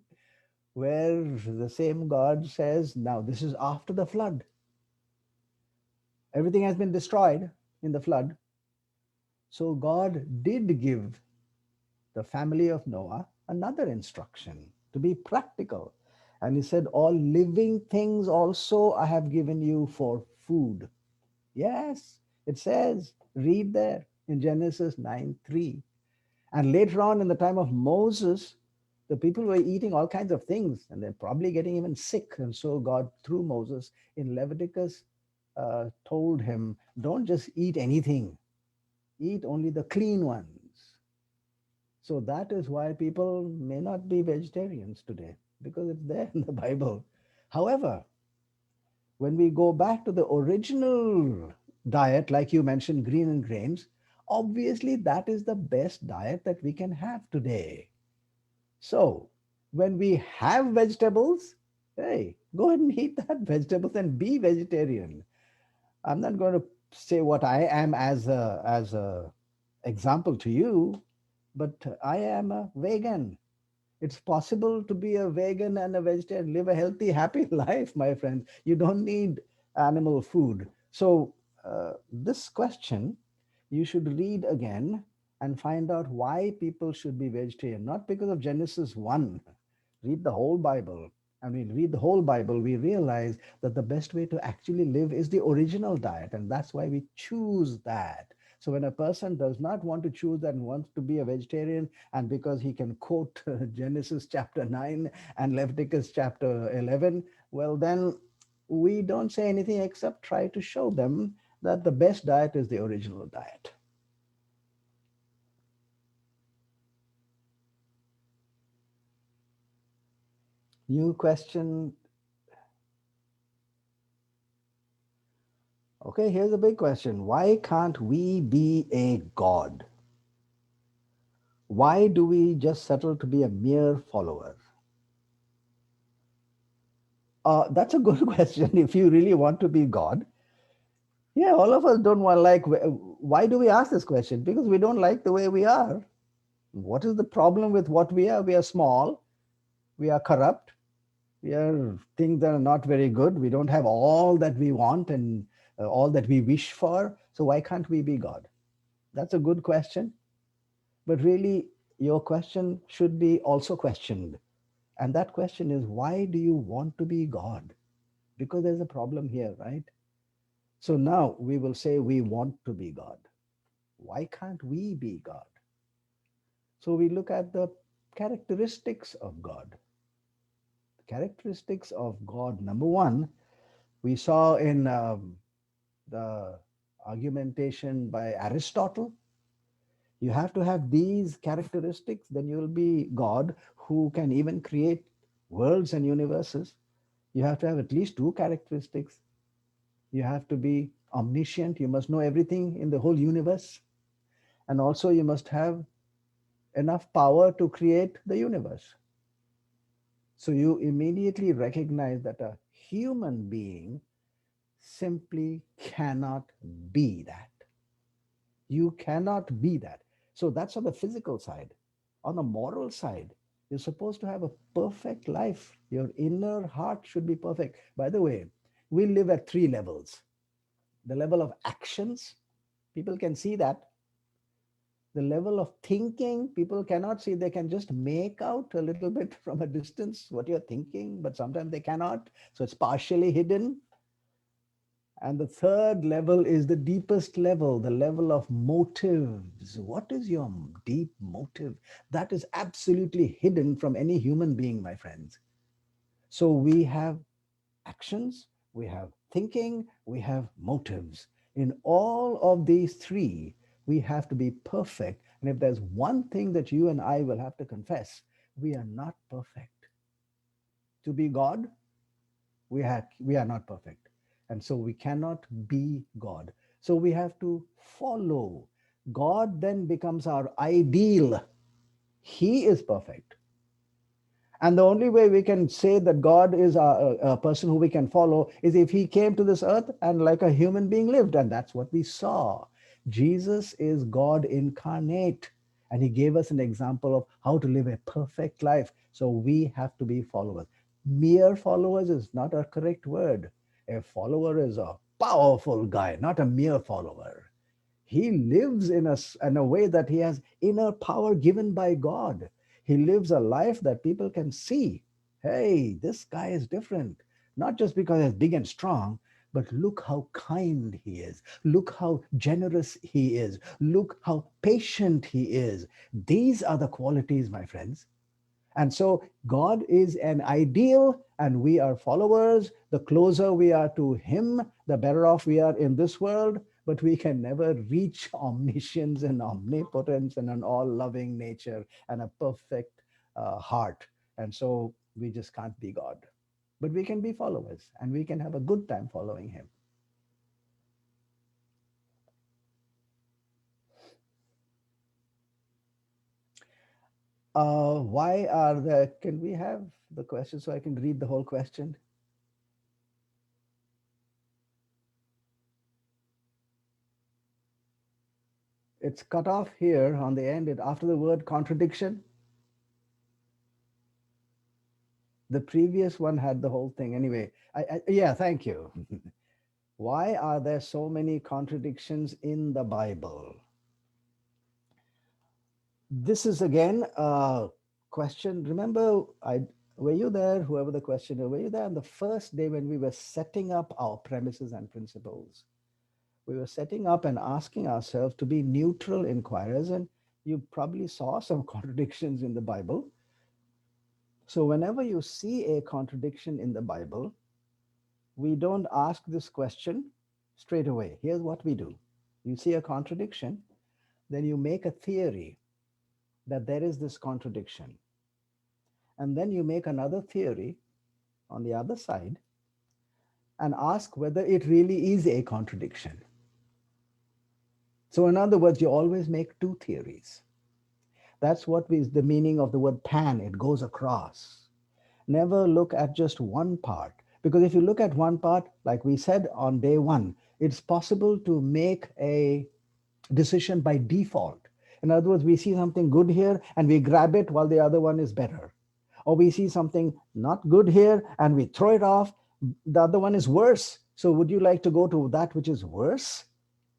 S4: where the same God says, now this is after the flood. Everything has been destroyed in the flood. So God did give the family of Noah another instruction to be practical. And he said, all living things also I have given you for food. Yes, it says, read there in Genesis 9:3. And later on, in the time of Moses, the people were eating all kinds of things and they're probably getting even sick. And so God, through Moses in Leviticus, told him, don't just eat anything, eat only the clean ones. So that is why people may not be vegetarians today, because it's there in the Bible. However, when we go back to the original diet, like you mentioned, green and grains, obviously that is the best diet that we can have today. So when we have vegetables, hey, go ahead and eat that vegetables and be vegetarian. I'm not going to say what I am as a example to you, but I am a vegan. It's possible to be a vegan and a vegetarian, live a healthy, happy life, my friend. You don't need animal food. So, this question you should read again and find out why people should be vegetarian, not because of Genesis 1. Read the whole Bible. And we read the whole Bible, we realize that the best way to actually live is the original diet. And that's why we choose that. So when a person does not want to choose that and wants to be a vegetarian, and because he can quote Genesis chapter 9 and Leviticus chapter 11, well, then we don't say anything except try to show them that the best diet is the original diet. New question. Okay, here's a big question. Why can't we be a god? Why do we just settle to be a mere follower? That's a good question. If you really want to be God, yeah, all of us don't want, like, why do we ask this question? Because we don't like the way we are. What is the problem with what we are? We are small, we are corrupt, we are things that are not very good. We don't have all that we want and all that we wish for. So why can't we be God? That's a good question. But really, your question should be also questioned. And that question is, why do you want to be God? Because there's a problem here, right? So now we will say we want to be God. Why can't we be God? So we look at the characteristics of God. The characteristics of God. Number one, we saw in the argumentation by Aristotle. You have to have these characteristics, then you'll be God who can even create worlds and universes. You have to have at least two characteristics. You have to be omniscient. You must know everything in the whole universe. And also, you must have enough power to create the universe. So you immediately recognize that a human being simply cannot be that. You cannot be that. So that's on the physical side. On the moral side, you're supposed to have a perfect life. Your inner heart should be perfect. By the way, we live at three levels: the level of actions, people can see that; the level of thinking, people cannot see, they can just make out a little bit from a distance what you're thinking, but sometimes they cannot, so it's partially hidden. And the third level is the deepest level, the level of motives. What is your deep motive? That is absolutely hidden from any human being, my friends. So we have actions, we have thinking, we have motives. In all of these three, we have to be perfect. And if there's one thing that you and I will have to confess, we are not perfect. To be God, we are not perfect. And so we cannot be God. So we have to follow. God then becomes our ideal. He is perfect. And the only way we can say that God is a person who we can follow is if he came to this earth and like a human being lived. And that's what we saw. Jesus is God incarnate. And he gave us an example of how to live a perfect life. So we have to be followers. Mere followers is not a correct word. A follower is a powerful guy, not a mere follower. He lives in a way that he has inner power given by God. He lives a life that people can see. Hey, this guy is different. Not just because he's big and strong, but look how kind he is. Look how generous he is. Look how patient he is. These are the qualities, my friends. And so God is an ideal and we are followers. The closer we are to Him, the better off we are in this world. But we can never reach omniscience and omnipotence and an all loving nature and a perfect heart. And so we just can't be God. But we can be followers and we can have a good time following Him. Why are there, can we have the question so I can read the whole question? It's cut off here on the end, after the word contradiction. The previous one had the whole thing. Anyway, yeah, thank you. Why are there so many contradictions in the Bible? This is again a question. Remember, were you there, whoever the questioner, were you there on the first day when we were setting up our premises and principles? We were setting up and asking ourselves to be neutral inquirers, and you probably saw some contradictions in the Bible. So whenever you see a contradiction in the Bible, we don't ask this question straight away. Here's what we do. You see a contradiction, then you make a theory that there is this contradiction. And then you make another theory on the other side and ask whether it really is a contradiction. So in other words, you always make two theories. That's what is the meaning of the word pan. It goes across. Never look at just one part. Because if you look at one part, like we said on day one, it's possible to make a decision by default. In other words, we see something good here and we grab it while the other one is better. Or we see something not good here and we throw it off. The other one is worse. So would you like to go to that which is worse?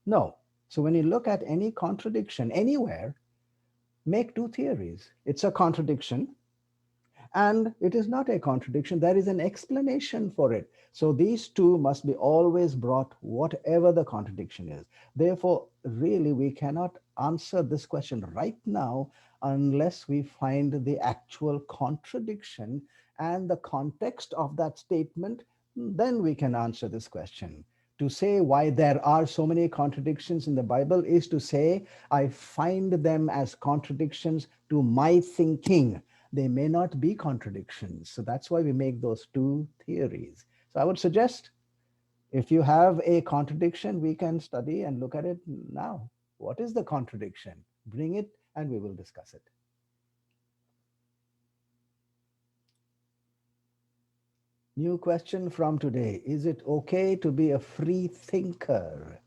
S4: No. So when you look at any contradiction anywhere, make two theories. It's a contradiction and it is not a contradiction. There is an explanation for it. So these two must be always brought, whatever the contradiction is. Therefore, really, we cannot answer this question right now unless we find the actual contradiction and the context of that statement. Then we can answer this question. To say why there are so many contradictions in the Bible is to say, I find them as contradictions to my thinking. They may not be contradictions. So that's why we make those two theories. So I would suggest if you have a contradiction, we can study and look at it now. What is the contradiction? Bring it and we will discuss it. New question from today. Is it okay to be a free thinker?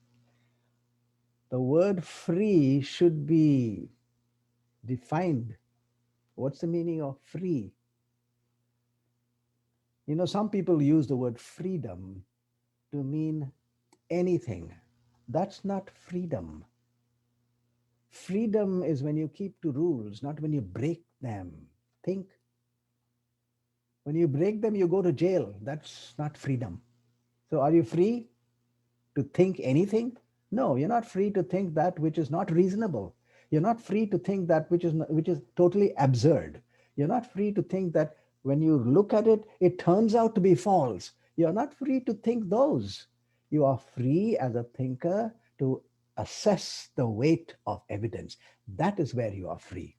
S4: The word free should be defined. What's the meaning of free? You know, some people use the word freedom to mean anything. That's not freedom. Freedom is when you keep to rules, not when you break them. Think. When you break them, you go to jail. That's not freedom. So, are you free to think anything? No, you're not free to think that which is not reasonable. You're not free to think that which is totally absurd. You're not free to think that when you look at it, it turns out to be false. You're not free to think those. You are free as a thinker to assess the weight of evidence. That is where you are free.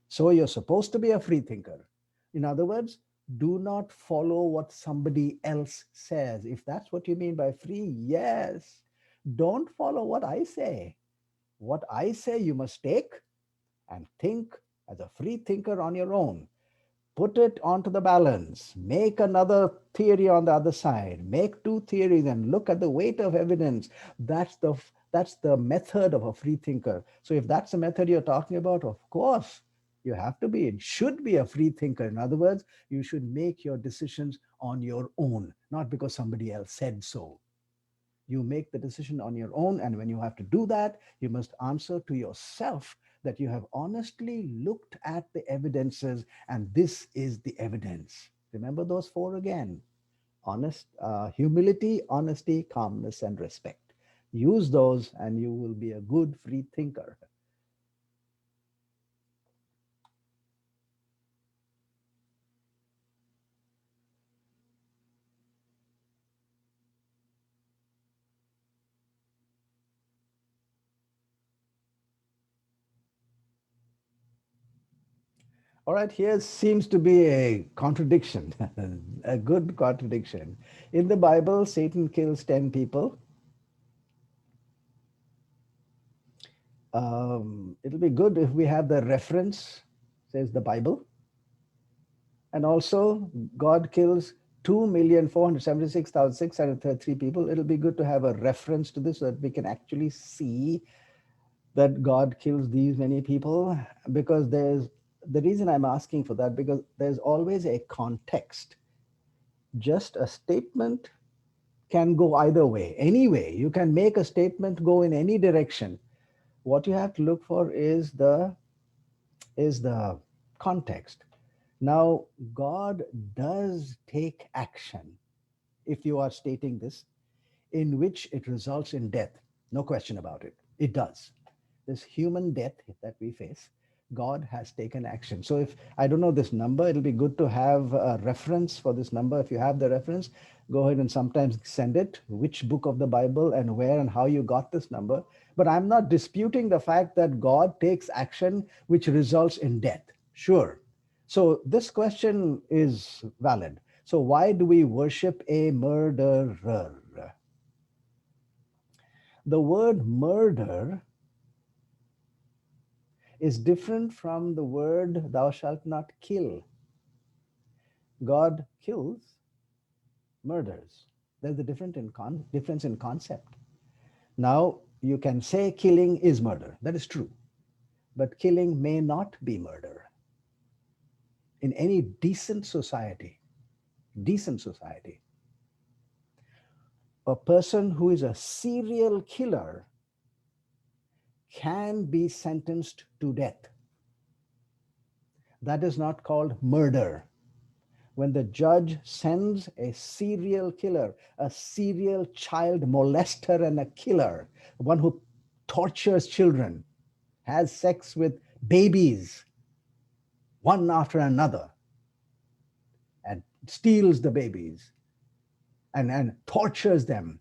S4: So you're supposed to be a free thinker. In other words, do not follow what somebody else says. If that's what you mean by free, yes. Don't follow what I say. What I say, you must take and think as a free thinker on your own. Put it onto the balance, make another theory on the other side, make two theories and look at the weight of evidence. That's the method of a free thinker. So if that's the method you're talking about, of course you have to be, it should be a free thinker. In other words, you should make your decisions on your own, not because somebody else said so. You make the decision on your own, and when you have to do that, you must answer to yourself that you have honestly looked at the evidences, and this is the evidence. Remember those four again: humility, honesty, calmness, and respect. Use those, and you will be a good free thinker. All right, here seems to be a contradiction, a good contradiction. In the Bible, Satan kills 10 people. It'll be good if we have the reference, says the Bible. And also, God kills 2,476,633 people. It'll be good to have a reference to this so that we can actually see that God kills these many people. Because there's the reason I'm asking for that, because there's always a context. Just a statement can go either way. Anyway, you can make a statement go in any direction. What you have to look for is the context. Now, God does take action if you are stating this, in which it results in death. No question about it. It does. This human death that we face, God has taken action. So if I don't know this number, it'll be good to have a reference for this number. If you have the reference, go ahead and sometimes send it, which book of the Bible and where and how you got this number. But I'm not disputing the fact that God takes action which results in death. Sure. So this question is valid. So why do we worship a murderer? The word murder is different from the word thou shalt not kill. God kills, murders. There's a difference in concept. Now, you can say killing is murder. That is true. But killing may not be murder. In any decent society, a person who is a serial killer can be sentenced to death. That is not called murder. When the judge sends a serial killer, a serial child molester and a killer, one who tortures children, has sex with babies one after another, and steals the babies and tortures them.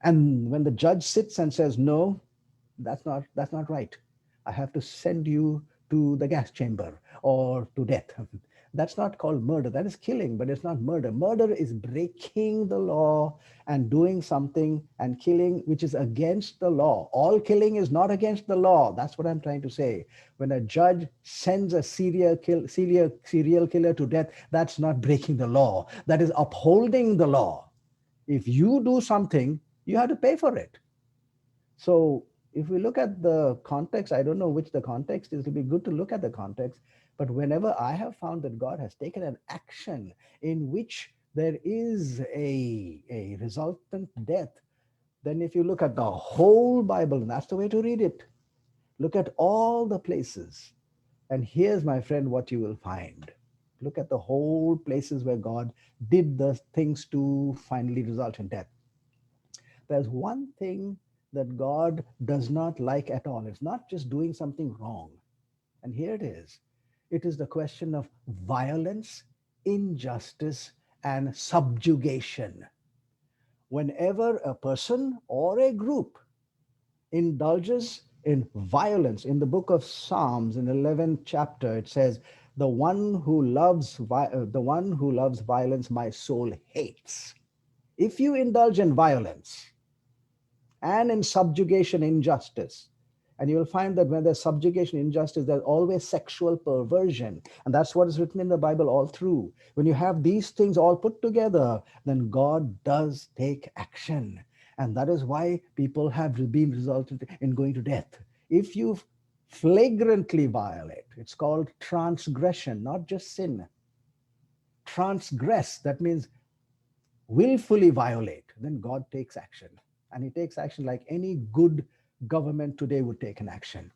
S4: And when the judge sits and says, no, that's not right. I have to send you to the gas chamber or to death. That's not called murder. That is killing, but it's not murder. Murder is breaking the law and doing something and killing which is against the law. All killing is not against the law. That's what I'm trying to say. When a judge sends a serial killer to death, that's not breaking the law. That is upholding the law. If you do something, you have to pay for it. So if we look at the context, I don't know which the context is. It'll be good to look at the context. But whenever I have found that God has taken an action in which there is a resultant death, then if you look at the whole Bible, and that's the way to read it, look at all the places. And here's, my friend, what you will find. Look at the whole places where God did the things to finally result in death. There's one thing that God does not like at all. It's not just doing something wrong. And here it is. It is the question of violence, injustice, and subjugation. Whenever a person or a group indulges in violence, in the book of Psalms, in the 11th chapter, it says, the one who loves violence, my soul hates. If you indulge in violence, and in subjugation, injustice. And you will find that when there's subjugation, injustice, there's always sexual perversion. And that's what is written in the Bible all through. When you have these things all put together, then God does take action. And that is why people have been resulted in going to death. If you flagrantly violate, it's called transgression, not just sin. Transgress, that means willfully violate, then God takes action. And he takes action like any good government today would take an action.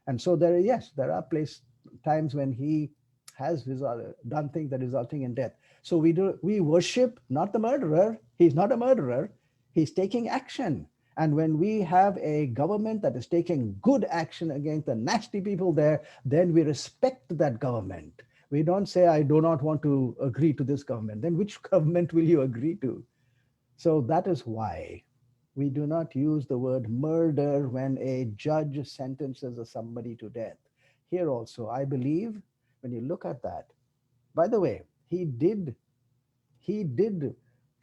S4: And so yes, there are times when he has done things that resulting in death. So we worship not the murderer. He's not a murderer. He's taking action. And when we have a government that is taking good action against the nasty people there, then we respect that government. We don't say, I do not want to agree to this government. Then which government will you agree to? So that is why we do not use the word murder when a judge sentences somebody to death. Here also, I believe when you look at that, by the way, he did,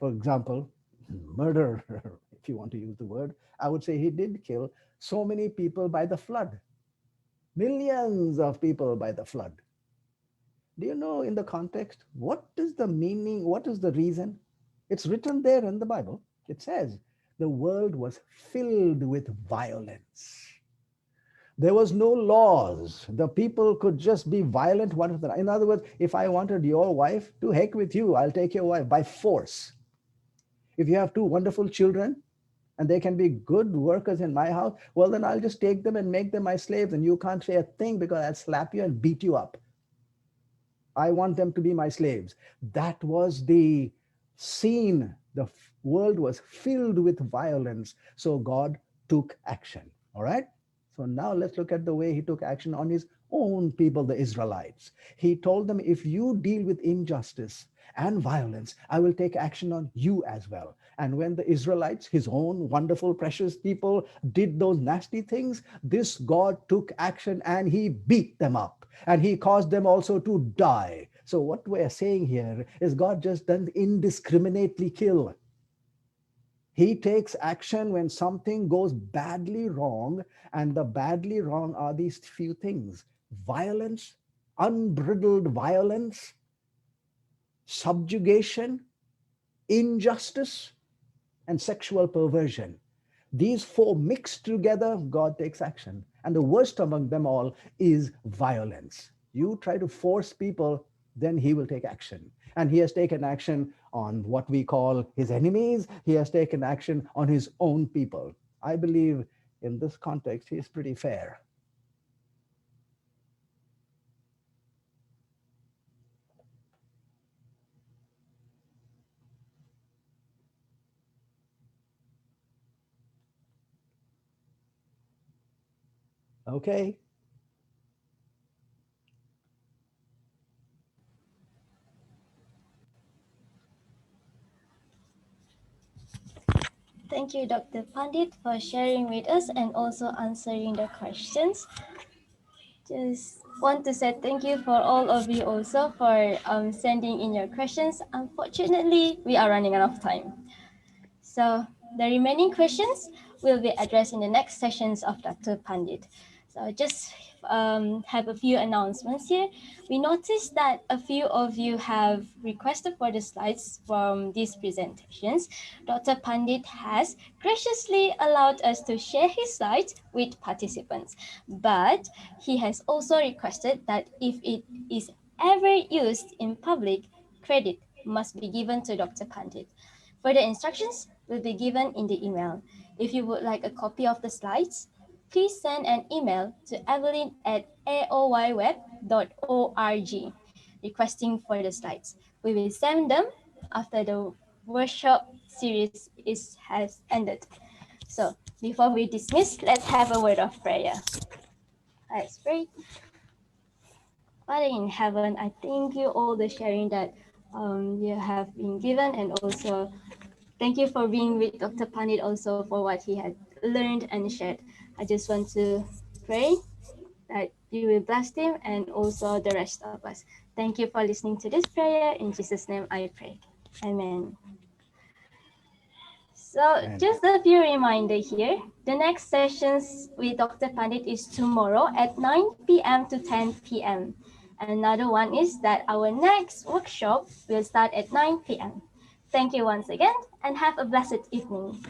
S4: for example, murder, if you want to use the word, I would say he did kill so many people by the flood, millions of people by the flood. Do you know in the context, what is the meaning? What is the reason? It's written there in the Bible. It says, the world was filled with violence. There was no laws. The people could just be violent one another. In other words, if I wanted your wife, to heck with you, I'll take your wife by force. If you have two wonderful children and they can be good workers in my house, well, then I'll just take them and make them my slaves, and you can't say a thing because I'll slap you and beat you up. I want them to be my slaves. That was the scene. The world was filled with violence. So God took action. All right. So now let's look at the way he took action on his own people, the Israelites. He told them, if you deal with injustice and violence, I will take action on you as well. And when the Israelites, his own wonderful, precious people, did those nasty things, this God took action and he beat them up. And he caused them also to die. So what we're saying here is God just doesn't indiscriminately kill. He takes action when something goes badly wrong, and the badly wrong are these few things: violence, unbridled violence, subjugation, injustice, and sexual perversion. These four mixed together, God takes action. And the worst among them all is violence. You try to force people, then he will take action. And he has taken action on what we call his enemies. He has taken action on his own people. I believe in this context, he is pretty fair. Okay.
S3: Thank you, Dr. Pandit, for sharing with us and also answering the questions. Just want to say thank you for all of you also for sending in your questions. Unfortunately, we are running out of time. So the remaining questions will be addressed in the next sessions of Dr. Pandit. So just have a few announcements here. We noticed that a few of you have requested for the slides from these presentations. Dr. Pandit has graciously allowed us to share his slides with participants, but he has also requested that if it is ever used in public, credit must be given to Dr. Pandit. Further instructions will be given in the email. If you would like a copy of the slides, please send an email to evelyn@aoyweb.org requesting for the slides. We will send them after the workshop series has ended. So before we dismiss, let's have a word of prayer. Let's pray. Father in heaven, I thank you all the sharing that you have been given, and also thank you for being with Dr. Pandit also for what he had learned and shared. I just want to pray that you will bless him and also the rest of us. Thank you for listening to this prayer. In Jesus' name I pray. Amen. So
S4: And
S3: just a few reminder here. The next sessions with Dr. Pandit is tomorrow at 9 p.m. to 10 p.m. Another one is that our next workshop will start at 9 p.m. Thank you once again and have a blessed evening.